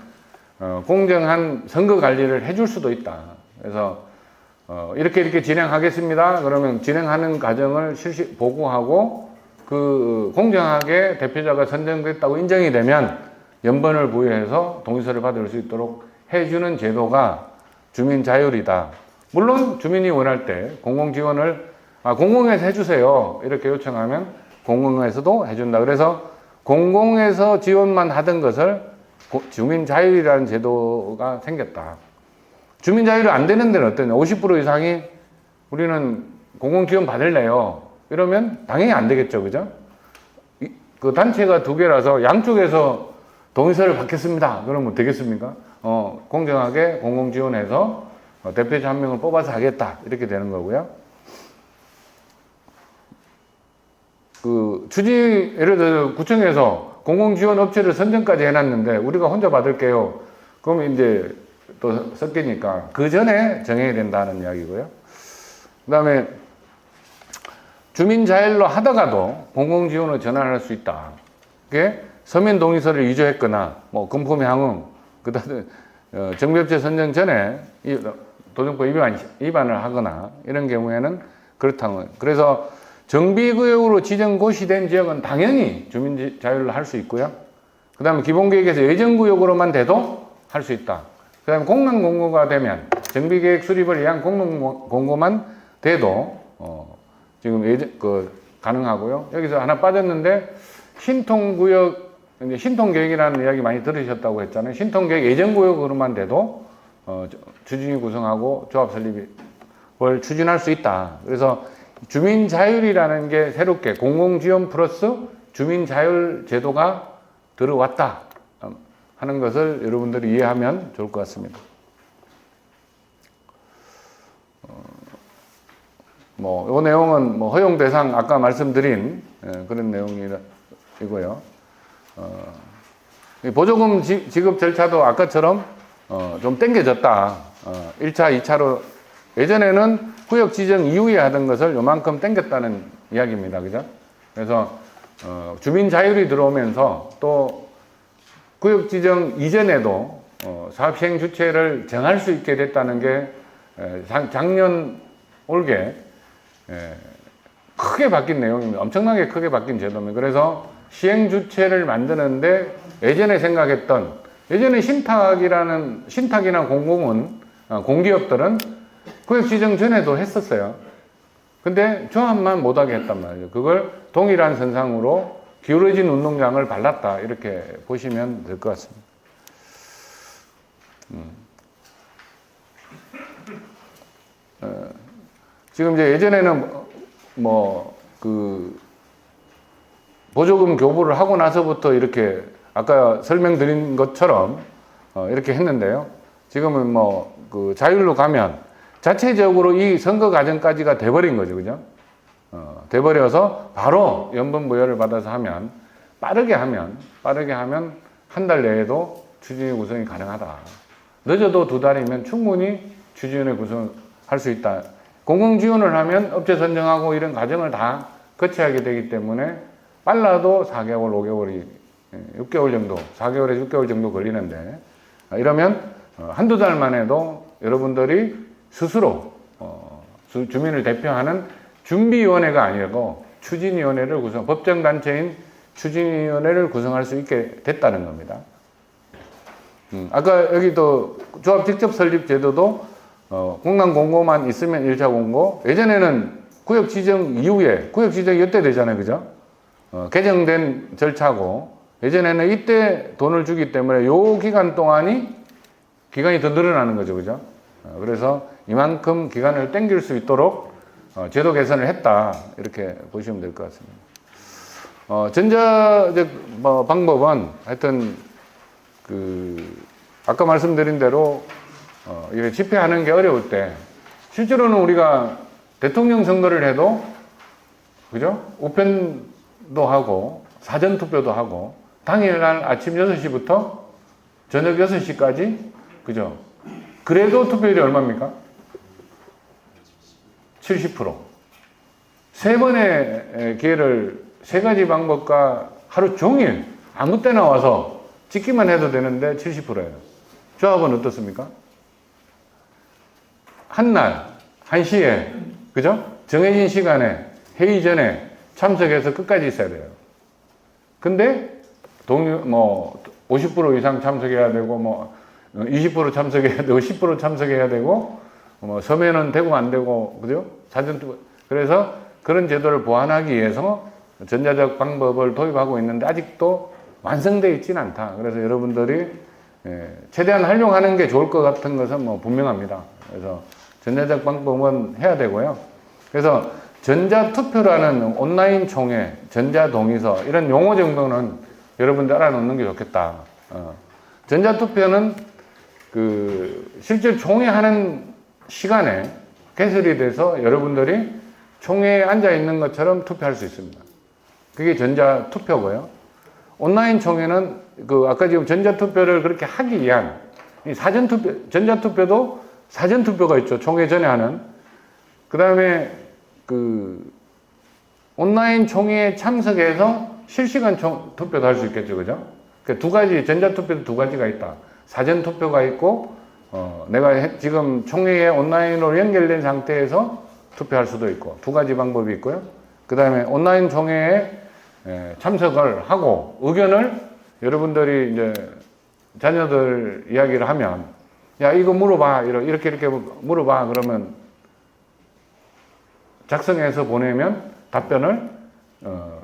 공정한 선거 관리를 해줄 수도 있다. 그래서 이렇게 진행하겠습니다. 그러면 진행하는 과정을 실시 보고하고 그 공정하게 대표자가 선정됐다고 인정이 되면 연번을 부여해서 동의서를 받을 수 있도록 해주는 제도가 주민 자율이다. 물론 주민이 원할 때 공공 지원을 공공에서 해주세요 이렇게 요청하면 공공에서도 해준다. 그래서 공공에서 지원만 하던 것을 주민 자율이라는 제도가 생겼다. 주민 자율이 안 되는 데는 어떠냐? 50% 이상이 우리는 공공 지원 받을래요. 이러면 당연히 안 되겠죠, 그죠? 그 단체가 두 개라서 양쪽에서 동의서를 받겠습니다. 그러면 되겠습니까? 공정하게 공공 지원해서 대표자 한 명을 뽑아서 하겠다. 이렇게 되는 거고요. 예를 들어 구청에서 공공 지원 업체를 선정까지 해놨는데 우리가 혼자 받을게요. 그러면 이제 또 섞이니까 그 전에 정해야 된다는 이야기고요. 그 다음에 주민 자율로 하다가도 공공 지원으로 전환할 수 있다. 그게 서면 동의서를 위조했거나 뭐 금품 향응, 그다음에 정비업체 선정 전에 도정법 위반을 하거나 이런 경우에는 그렇다고. 그래서 정비구역으로 지정고시된 지역은 당연히 주민 자율로 할 수 있고요. 그 다음에 기본계획에서 예정구역으로만 돼도 할 수 있다. 그 다음에 공론공고가 되면 정비계획 수립을 위한 공론공고만 돼도 지금 가능하고요. 여기서 하나 빠졌는데 신통구역, 신통계획이라는 이야기 많이 들으셨다고 했잖아요. 신통계획 예정구역으로만 돼도 추진위 구성하고 조합 설립을 추진할 수 있다. 그래서 주민자율이라는 게 새롭게 공공지원 플러스 주민자율 제도가 들어왔다 하는 것을 여러분들이 이해하면 좋을 것 같습니다. 이 내용은 허용 대상 아까 말씀드린 그런 내용이고요. 보조금 지급 절차도 아까처럼 좀 당겨졌다. 1차, 2차로 예전에는 구역 지정 이후에 하던 것을 요만큼 당겼다는 이야기입니다. 그죠? 그래서 주민 자율이 들어오면서 또 구역 지정 이전에도 사업 시행 주체를 정할 수 있게 됐다는 게 작년 올게 크게 바뀐 내용입니다. 엄청나게 크게 바뀐 제도입니다. 그래서 시행 주체를 만드는데 예전에 신탁이나 공기업들은 구역 지정 전에도 했었어요. 근데 조합만 못하게 했단 말이에요. 그걸 동일한 선상으로 기울어진 운동장을 발랐다. 이렇게 보시면 될 것 같습니다. 지금 이제 예전에는 보조금 교부를 하고 나서부터 이렇게 아까 설명드린 것처럼 이렇게 했는데요. 지금은 자율로 가면 자체적으로 이 선거 과정까지가 돼버린 거죠. 그죠? 돼버려서 바로 연번 부여를 받아서 하면 빠르게 하면 한 달 내에도 추진위 구성이 가능하다. 늦어도 2달이면 충분히 추진위 구성할 수 있다. 공공 지원을 하면 업체 선정하고 이런 과정을 다 거쳐야게 되기 때문에 빨라도 4개월, 5개월이 6개월 정도, 4개월에서 6개월 정도 걸리는데 이러면 한두 달만 해도 여러분들이 스스로 주민을 대표하는 준비위원회가 아니고 추진위원회를 법정단체인 추진위원회를 구성할 수 있게 됐다는 겁니다. 아까 여기 또 조합 직접 설립 제도도 공단 공고만 있으면 1차 공고. 예전에는 구역 지정 이후에, 구역 지정이 이때 되잖아요. 그죠? 개정된 절차고, 예전에는 이때 돈을 주기 때문에 요 기간 동안이 기간이 더 늘어나는 거죠. 그죠? 그래서 이만큼 기간을 땡길 수 있도록 제도 개선을 했다. 이렇게 보시면 될 것 같습니다. 전자적 방법은 하여튼 아까 말씀드린 대로 이게 집회하는 게 어려울 때 실제로는 우리가 대통령 선거를 해도 그죠? 우편도 하고 사전투표도 하고 당일날 아침 6시부터 저녁 6시까지, 그죠? 그래도 투표율이 얼마입니까? 70%. 세 번의 기회를 세 가지 방법과 하루 종일 아무 때나 와서 찍기만 해도 되는데 70%예요. 조합은 어떻습니까? 한날, 1시에, 그죠? 정해진 시간에, 회의 전에 참석해서 끝까지 있어야 돼요. 근데, 50% 이상 참석해야 되고, 20% 참석해야 되고, 10% 참석해야 되고, 서면은 되고 안 되고, 그죠? 그래서 그런 제도를 보완하기 위해서 전자적 방법을 도입하고 있는데 아직도 완성되어 있지는 않다. 그래서 여러분들이 최대한 활용하는 게 좋을 것 같은 것은 분명합니다. 그래서 전자적 방법은 해야 되고요. 그래서 전자투표라는 온라인 총회, 전자동의서 이런 용어 정도는 여러분들 알아놓는 게 좋겠다. 전자투표는 실제 총회하는 시간에 개설이 돼서 여러분들이 총회에 앉아 있는 것처럼 투표할 수 있습니다. 그게 전자투표고요. 온라인 총회는 아까 지금 전자투표를 그렇게 하기 위한 사전투표, 전자투표도 사전투표가 있죠. 총회 전에 하는. 그 다음에 온라인 총회에 참석해서 실시간 투표도 할 수 있겠죠. 그죠? 두 가지, 전자투표도 두 가지가 있다. 사전투표가 있고, 내가 지금 총회에 온라인으로 연결된 상태에서 투표할 수도 있고, 두 가지 방법이 있고요. 그 다음에 온라인 총회에 참석을 하고, 의견을 여러분들이 이제 자녀들 이야기를 하면, 야, 이거 물어봐. 이렇게 물어봐. 그러면 작성해서 보내면 답변을,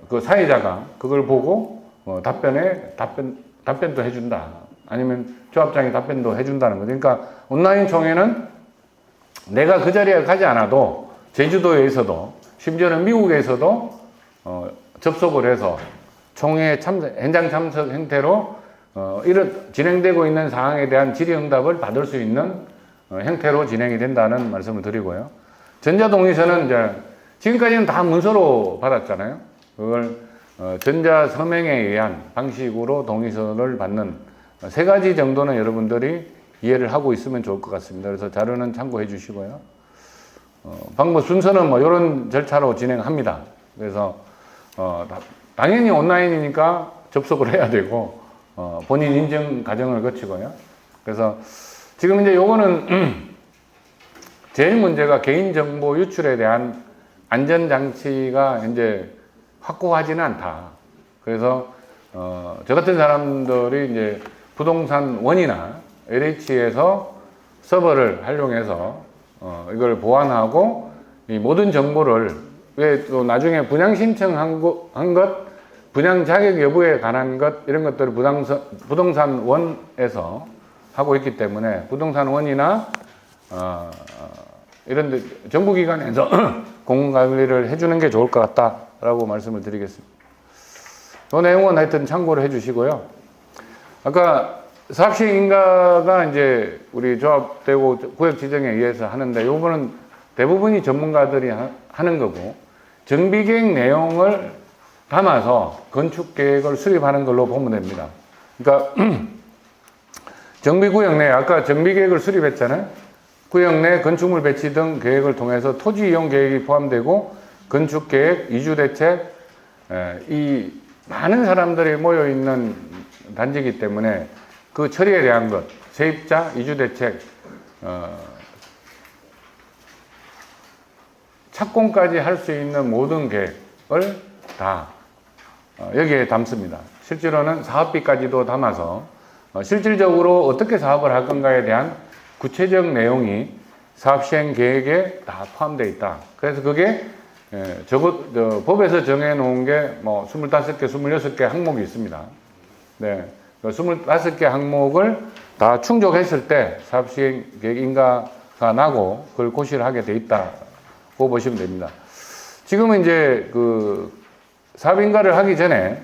그 사회자가 그걸 보고, 답변도 해준다. 아니면 조합장이 답변도 해준다는 거죠. 그러니까 온라인 총회는 내가 그 자리에 가지 않아도 제주도에 있어도 심지어는 미국에서도 접속을 해서 총회 현장 참석 형태로 이런 진행되고 있는 사항에 대한 질의응답을 받을 수 있는 형태로 진행이 된다는 말씀을 드리고요. 전자동의서는 이제 지금까지는 다 문서로 받았잖아요. 그걸 전자서명에 의한 방식으로 동의서를 받는 세 가지 정도는 여러분들이 이해를 하고 있으면 좋을 것 같습니다. 그래서 자료는 참고해 주시고요. 방법 순서는 이런 절차로 진행합니다. 그래서 당연히 온라인이니까 접속을 해야 되고 본인 인증 과정을 거치고요. 그래서 지금 이제 요거는 제일 문제가 개인정보 유출에 대한 안전장치가 이제 확고하지는 않다. 그래서 저 같은 사람들이 이제 부동산 원이나 LH에서 서버를 활용해서 이걸 보완하고 이 모든 정보를 왜 또 나중에 분양 신청한 것, 분양 자격 여부에 관한 것 이런 것들을 부동산 원에서 하고 있기 때문에 부동산 원이나 이런 데 정부기관에서 공공관리를 해주는 게 좋을 것 같다라고 말씀을 드리겠습니다. 그 내용은 하여튼 참고를 해주시고요. 아까 사업시행인가가 이제 우리 조합되고 구역 지정에 의해서 하는데 요거는 대부분이 전문가들이 하는 거고 정비계획 내용을 담아서 건축계획을 수립하는 걸로 보면 됩니다. 그러니까 정비구역 내 아까 정비계획을 수립했잖아요. 구역 내 건축물 배치 등 계획을 통해서 토지 이용 계획이 포함되고 건축계획, 이주대책 이 많은 사람들이 모여있는 단지이기 때문에 그 처리에 대한 것, 세입자, 이주대책, 착공까지 할 수 있는 모든 계획을 다 여기에 담습니다. 실제로는 사업비까지도 담아서 실질적으로 어떻게 사업을 할 건가에 대한 구체적 내용이 사업시행 계획에 다 포함되어 있다. 그래서 그게 법에서 정해놓은 게 25개, 26개 항목이 있습니다. 네. 25개 항목을 다 충족했을 때 사업시행 계획 인가가 나고 그걸 고시를 하게 돼 있다고 보시면 됩니다. 지금은 이제 사업인가를 하기 전에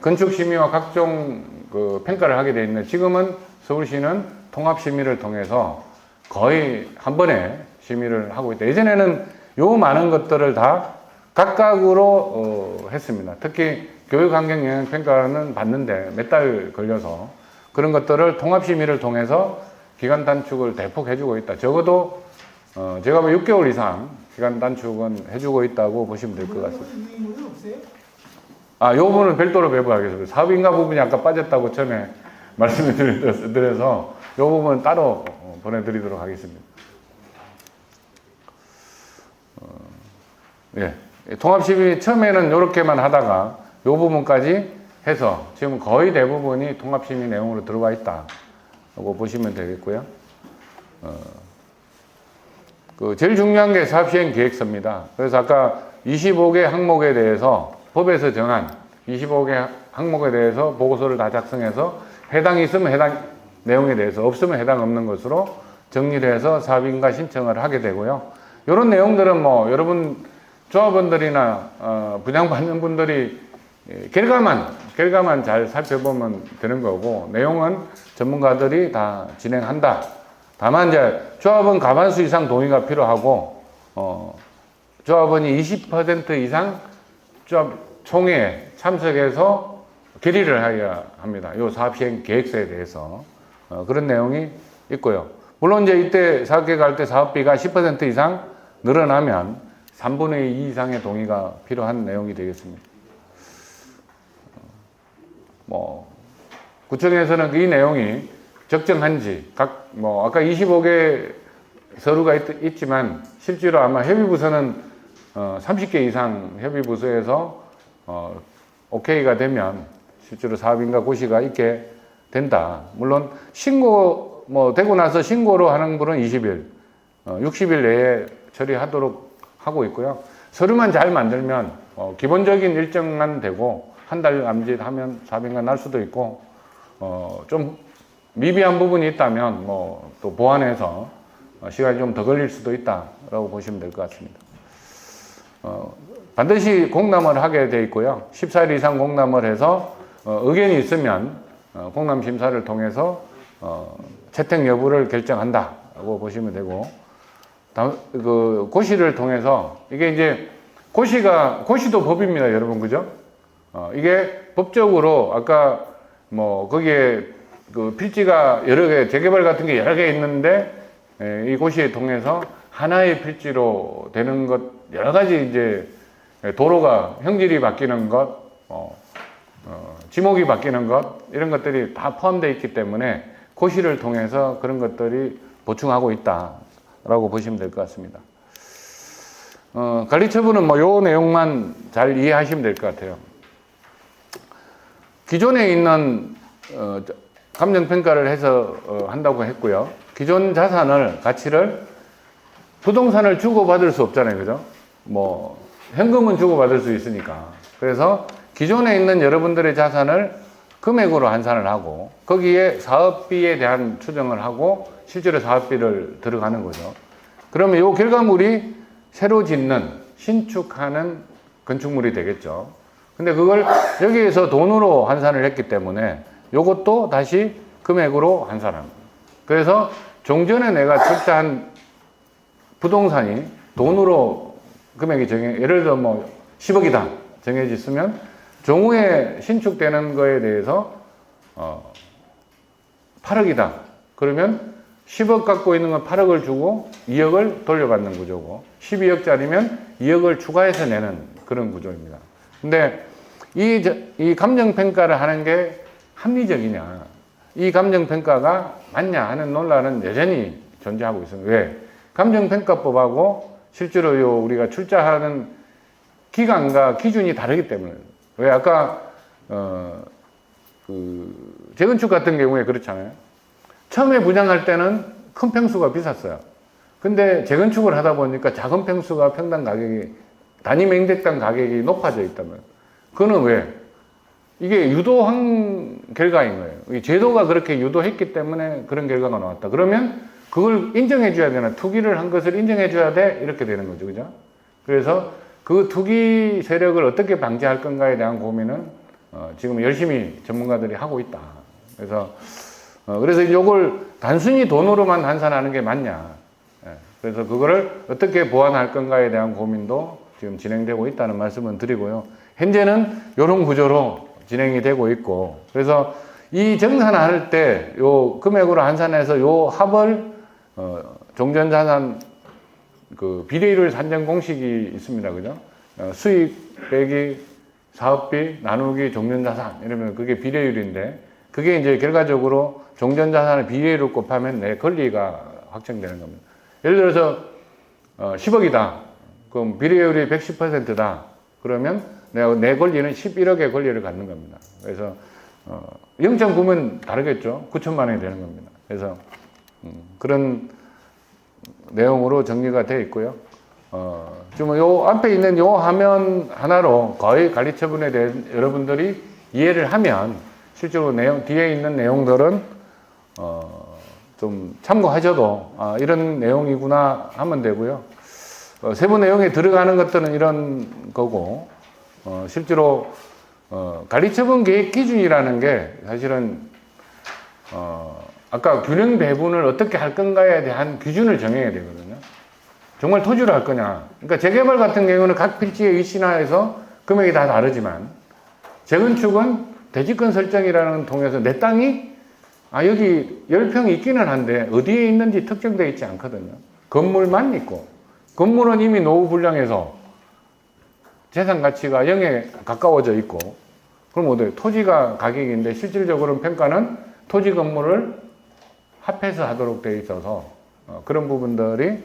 건축심의와 각종 평가를 하게 돼 있는데 지금은 서울시는 통합심의를 통해서 거의 한 번에 심의를 하고 있다. 예전에는 요 많은 것들을 다 각각으로 했습니다. 특히 교육환경영향평가는 받는데 몇 달 걸려서 그런 것들을 통합심의를 통해서 기간 단축을 대폭 해주고 있다. 적어도 제가 뭐 6개월 이상 기간 단축은 해주고 있다고 보시면 될 것 같습니다. 유인물은 없어요? 아, 요 부분은 별도로 배부하겠습니다. 사업인가 부분이 아까 빠졌다고 처음에 말씀을 드려서 요 부분은 따로 보내드리도록 하겠습니다. 예. 통합심의 처음에는 이렇게만 하다가 요 부분까지 해서 지금 거의 대부분이 통합심의 내용으로 들어와 있다고 보시면 되겠고요. 제일 중요한 게 사업시행 계획서입니다. 그래서 아까 25개 항목에 대해서 법에서 정한 25개 항목에 대해서 보고서를 다 작성해서 해당이 있으면 해당 내용에 대해서, 없으면 해당 없는 것으로 정리를 해서 사업인가 신청을 하게 되고요. 이런 내용들은 뭐 여러분 조합원들이나 분양받는 분들이 결과만 잘 살펴보면 되는 거고, 내용은 전문가들이 다 진행한다. 다만 이제 조합원 과반수 이상 동의가 필요하고, 조합원이 20% 이상 조합 총회에 참석해서 결의를 해야 합니다. 이 사업시행 계획서에 대해서 그런 내용이 있고요. 물론 이제 이때 사업계획할 때 사업비가 10% 이상 늘어나면 3분의 2 이상의 동의가 필요한 내용이 되겠습니다. 구청에서는 이 내용이 적정한지 아까 25개 서류가 있지만 실제로 아마 협의부서는 30개 이상 협의부서에서 오케이가 되면 실제로 사업인가 고시가 있게 된다. 물론 되고 나서 신고로 하는 분은 20일, 60일 내에 처리하도록 하고 있고요. 서류만 잘 만들면 기본적인 일정만 되고 한 달 남짓하면 사업인가 날 수도 있고, 좀 미비한 부분이 있다면 또 보완해서 시간이 좀 더 걸릴 수도 있다라고 보시면 될 것 같습니다. 반드시 공람을 하게 돼 있고요. 14일 이상 공람을 해서 의견이 있으면 공람 심사를 통해서 채택 여부를 결정한다고 보시면 되고, 고시를 통해서 이게 이제 고시도 법입니다, 여러분, 그죠? 이게 법적으로 아까 거기에 필지가 여러 개, 재개발 같은 게 여러 개 있는데, 이 고시에 통해서 하나의 필지로 되는 것, 여러 가지 이제 도로가 형질이 바뀌는 것, 지목이 바뀌는 것, 이런 것들이 다 포함되어 있기 때문에 고시를 통해서 그런 것들이 보충하고 있다라고 보시면 될 것 같습니다. 관리처분은 요 내용만 잘 이해하시면 될 것 같아요. 기존에 있는 감정평가를 해서 한다고 했고요. 기존 자산을, 가치를, 부동산을 주고받을 수 없잖아요, 그죠? 현금은 주고받을 수 있으니까. 그래서 기존에 있는 여러분들의 자산을 금액으로 환산을 하고, 거기에 사업비에 대한 추정을 하고, 실제로 사업비를 들어가는 거죠. 그러면 이 결과물이 새로 짓는, 신축하는 건축물이 되겠죠. 근데 그걸 여기에서 돈으로 환산을 했기 때문에 이것도 다시 금액으로 환산합니다. 그래서 종전에 내가 출자한 부동산이 돈으로 금액이 예를 들어 10억이다 정해졌으면 종후에 신축되는 거에 대해서 8억이다. 그러면 10억 갖고 있는 건 8억을 주고 2억을 돌려받는 구조고, 12억짜리면 2억을 추가해서 내는 그런 구조입니다. 근데 이 감정평가를 하는 게 합리적이냐, 이 감정평가가 맞냐 하는 논란은 여전히 존재하고 있습니다. 왜? 감정평가법하고 실제로 우리가 출자하는 기간과 기준이 다르기 때문에. 왜? 아까 재건축 같은 경우에 그렇잖아요. 처음에 분양할 때는 큰 평수가 비쌌어요. 근데 재건축을 하다 보니까 작은 평수가 평당 가격이, 단위 면적당 가격이 높아져 있다면, 그거는 왜? 이게 유도한 결과인 거예요. 제도가 그렇게 유도했기 때문에 그런 결과가 나왔다. 그러면 그걸 인정해 줘야 되나? 투기를 한 것을 인정해 줘야 돼? 이렇게 되는 거죠. 그죠? 그래서 그 투기 세력을 어떻게 방지할 건가에 대한 고민은 지금 열심히 전문가들이 하고 있다. 그래서 이걸 단순히 돈으로만 환산하는 게 맞냐. 그래서 그거를 어떻게 보완할 건가에 대한 고민도 지금 진행되고 있다는 말씀을 드리고요. 현재는 이런 구조로 진행이 되고 있고, 그래서 이 정산할 때 요 금액으로 환산해서 요 합을 종전자산 그 비례율 산정 공식이 있습니다. 그죠? 수익 빼기 사업비 나누기 종전자산 이러면 그게 비례율인데, 그게 이제 결과적으로 종전자산의 비례율을 곱하면 내 권리가 확정되는 겁니다. 예를 들어서 10억이다. 그럼 비례율이 110%다. 그러면 내 권리는 11억의 권리를 갖는 겁니다. 그래서 0.9면 다르겠죠. 9천만 원이 되는 겁니다. 그래서 그런 내용으로 정리가 되어 있고요. 지금 요 앞에 있는 요 화면 하나로 거의 관리처분에 대해 여러분들이 이해를 하면 실제로 뒤에 있는 내용들은 좀 참고하셔도 이런 내용이구나 하면 되고요. 세부 내용에 들어가는 것들은 이런 거고, 실제로 관리처분 계획 기준이라는 게 사실은 아까 균형 배분을 어떻게 할 건가에 대한 기준을 정해야 되거든요. 정말 토지로 할 거냐. 그러니까 재개발 같은 경우는 각 필지에 위치나해서 금액이 다 다르지만, 재건축은 대지권 설정이라는 걸 통해서 내 땅이 여기 10평이 있기는 한데 어디에 있는지 특정되어 있지 않거든요. 건물만 있고, 건물은 이미 노후 불량해서 재산 가치가 0에 가까워져 있고, 그럼 어때요? 토지가 가격인데 실질적으로는 평가는 토지 건물을 합해서 하도록 되어 있어서 그런 부분들이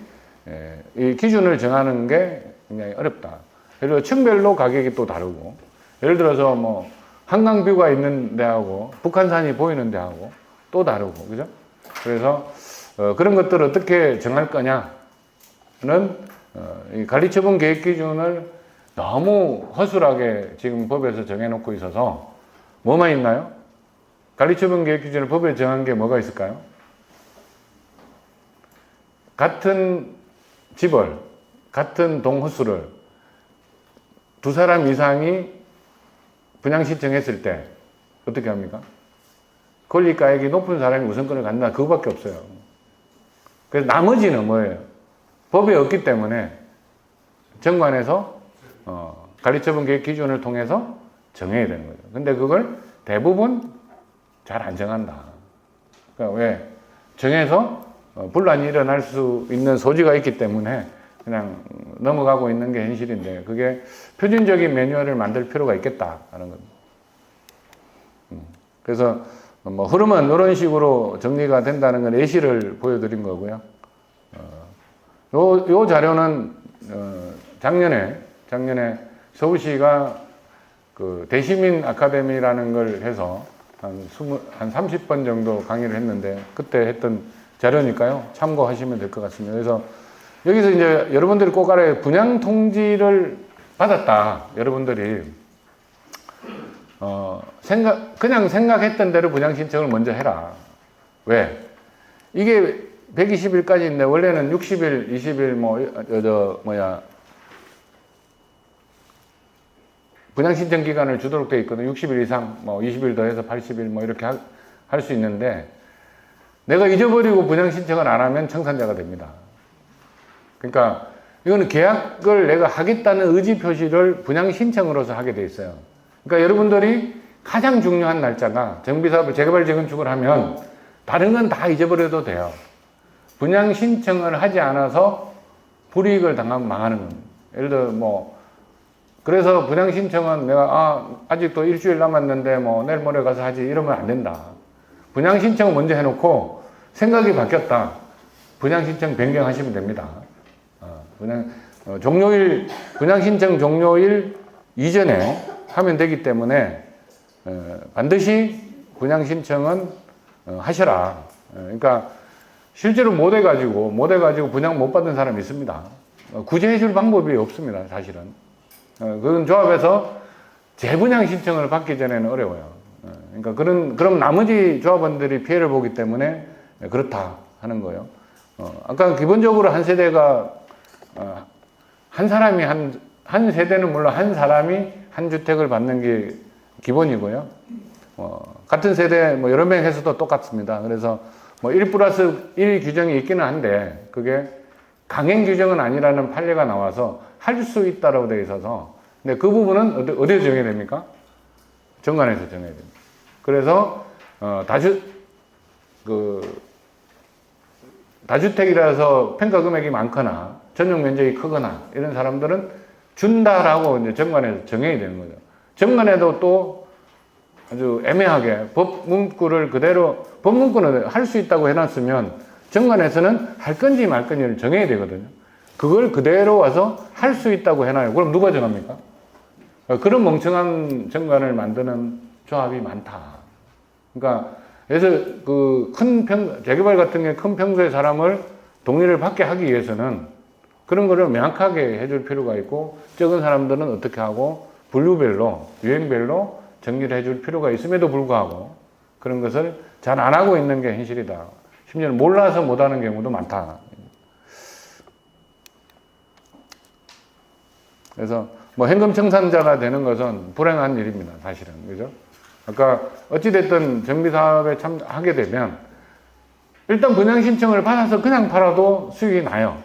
이 기준을 정하는 게 굉장히 어렵다. 예를 들어 층별로 가격이 또 다르고, 예를 들어서 뭐 한강뷰가 있는 데하고 북한산이 보이는 데하고 또 다르고, 그죠? 그래서 그런 것들을 어떻게 정할 거냐는 이 관리처분 계획 기준을 너무 허술하게 지금 법에서 정해놓고 있어서 뭐만 있나요? 관리처분 계획 기준을 법에 정한 게 뭐가 있을까요? 같은 집을, 같은 동호수를 두 사람 이상이 분양 신청했을 때 어떻게 합니까? 권리가액이 높은 사람이 우선권을 갖는다. 그거밖에 없어요. 그래서 나머지는 뭐예요? 법에 없기 때문에 정관에서 관리처분 계획 기준을 통해서 정해야 되는 거죠. 근데 그걸 대부분 잘 안 정한다. 그러니까 왜? 정해서 분란이 일어날 수 있는 소지가 있기 때문에 그냥 넘어가고 있는 게 현실인데, 그게 표준적인 매뉴얼을 만들 필요가 있겠다라는 겁니다. 그래서 뭐 흐름은 이런 식으로 정리가 된다는 건 예시를 보여드린 거고요. 요 자료는 작년에 서울시가 그 대시민 아카데미라는 걸 해서 한 30번 정도 강의를 했는데, 그때 했던 자료니까요. 참고하시면 될 것 같습니다. 그래서 여기서 이제 여러분들이 꼭 알아야, 분양 통지를 받았다. 여러분들이 그냥 생각했던 대로 분양 신청을 먼저 해라. 왜? 이게 120일까지인데 원래는 60일, 20일 분양 신청 기간을 주도록 되어 있거든요. 60일 이상, 20일 더해서 80일 이렇게 할 수 있는데, 내가 잊어버리고 분양 신청을 안 하면 청산자가 됩니다. 그러니까 이거는 계약을 내가 하겠다는 의지 표시를 분양 신청으로서 하게 돼 있어요. 그러니까 여러분들이 가장 중요한 날짜가, 정비사업을 재개발 재건축을 하면 다른 건 다 잊어버려도 돼요. 분양 신청을 하지 않아서 불이익을 당하면 망하는 겁니다. 예를 들어 그래서 분양 신청은 내가 아직도 일주일 남았는데 내일 모레 가서 하지 이러면 안 된다. 분양 신청을 먼저 해놓고 생각이 바뀌었다. 분양 신청 변경하시면 됩니다. 분양 신청 종료일 이전에 하면 되기 때문에 반드시 분양 신청은 하셔라. 그러니까 실제로 못 해가지고 분양 못 받은 사람이 있습니다. 구제해줄 방법이 없습니다, 사실은. 그건 조합에서 재분양 신청을 받기 전에는 어려워요. 그러니까 그럼 나머지 조합원들이 피해를 보기 때문에 그렇다 하는 거예요. 아까 기본적으로 한 세대가 한 사람이 한 세대는 물론 한 사람이 한 주택을 받는 게 기본이고요. 같은 세대 여러 명 해서도 똑같습니다. 그래서 1+1 규정이 있기는 한데 그게 강행 규정은 아니라는 판례가 나와서 할 수 있다라고 되어 있어서 근데 그 부분은 어디서 정해야 됩니까? 정관에서 정해야 됩니다. 그래서 다주택이라서 평가 금액이 많거나 전용 면적이 크거나 이런 사람들은 준다라고 이제 정관에서 정해야 되는 거죠. 정관에도 또 아주 애매하게 법 문구를 그대로, 법 문구는 할 수 있다고 해놨으면 정관에서는 할 건지 말 건지를 정해야 되거든요. 그걸 그대로 와서 할 수 있다고 해놔요. 그럼 누가 정합니까? 그런 멍청한 정관을 만드는 조합이 많다. 그러니까 그래서 재개발 같은 게 큰 평수의 사람을 동의를 받게 하기 위해서는 그런 거를 명확하게 해줄 필요가 있고, 적은 사람들은 어떻게 하고 분류별로 유형별로 정리를 해줄 필요가 있음에도 불구하고 그런 것을 잘 안 하고 있는 게 현실이다. 심지어 몰라서 못하는 경우도 많다. 그래서 뭐 현금 청산자가 되는 것은 불행한 일입니다. 사실은. 그죠? 아까 어찌됐든 정비사업에 참하게 되면 일단 분양 신청을 받아서 그냥 팔아도 수익이 나요.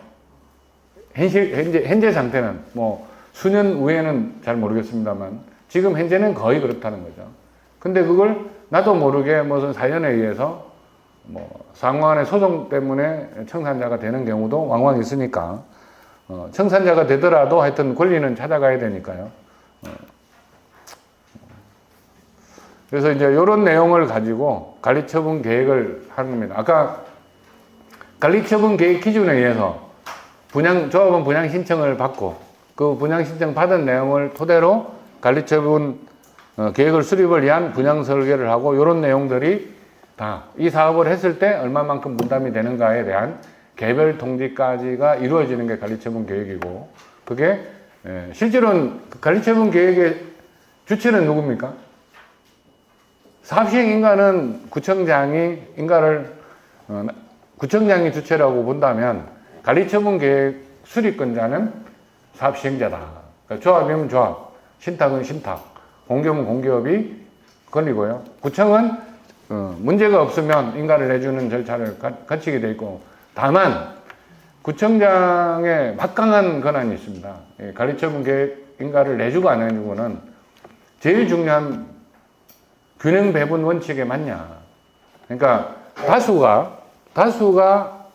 현재 상태는 뭐 수년 후에는 잘 모르겠습니다만 지금 현재는 거의 그렇다는 거죠. 근데 그걸 나도 모르게 무슨 사연에 의해서 뭐 상호간의 소송 때문에 청산자가 되는 경우도 왕왕 있으니까 청산자가 되더라도 하여튼 권리는 찾아가야 되니까요. 그래서 이제 이런 내용을 가지고 관리처분 계획을 하는 겁니다. 아까 관리처분 계획 기준에 의해서 조합은 분양 신청을 받고 그 분양 신청 받은 내용을 토대로 관리처분 계획을 수립을 위한 분양 설계를 하고 이런 내용들이 다 이 사업을 했을 때 얼마만큼 분담이 되는가에 대한 개별 통지까지가 이루어지는 게 관리처분 계획이고, 그게 실제로는 관리처분 계획의 주체는 누굽니까? 사업시행 인가는 구청장이 주체라고 본다면 관리처분 계획 수립권자는 사업시행자다. 그러니까 조합이면 조합, 신탁은 신탁, 공기업은 공기업이 권리고요. 구청은 문제가 없으면 인가를 내주는 절차를 거치게 돼 있고, 다만 구청장의 막강한 권한이 있습니다. 관리처분 계획 인가를 내주고 안 내주고는 제일 중요한 균형 배분 원칙에 맞냐. 그러니까 다수가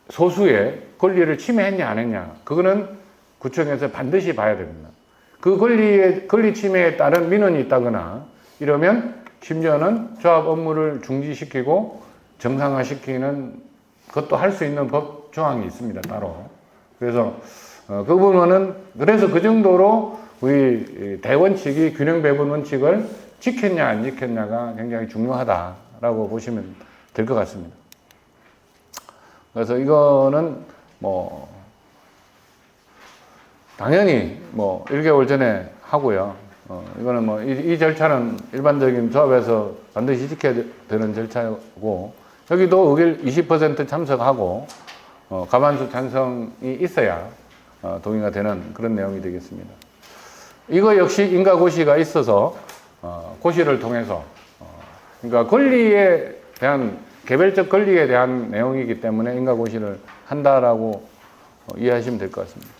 소수의 권리를 침해했냐 안 했냐. 그거는 구청에서 반드시 봐야 됩니다. 그 권리 침해에 따른 민원이 있다거나 이러면 심지어는 조합 업무를 중지시키고 정상화시키는 것도 할 수 있는 법 조항이 있습니다. 따로. 그래서 그 부분은 그래서 그 정도로 우리 대원칙이 균형 배분 원칙을 지켰냐 안 지켰냐가 굉장히 중요하다라고 보시면 될 것 같습니다. 그래서 이거는 뭐 당연히 뭐 1개월 전에 하고요. 이거는 뭐 이 절차는 일반적인 조합에서 반드시 지켜야 되는 절차고, 여기도 의결 20% 참석하고 과반수 찬성이 있어야 동의가 되는 그런 내용이 되겠습니다. 이거 역시 인가고시가 있어서 고시를 통해서 그러니까 권리에 대한 개별적 권리에 대한 내용이기 때문에 인가고시를 한다라고 이해하시면 될 것 같습니다.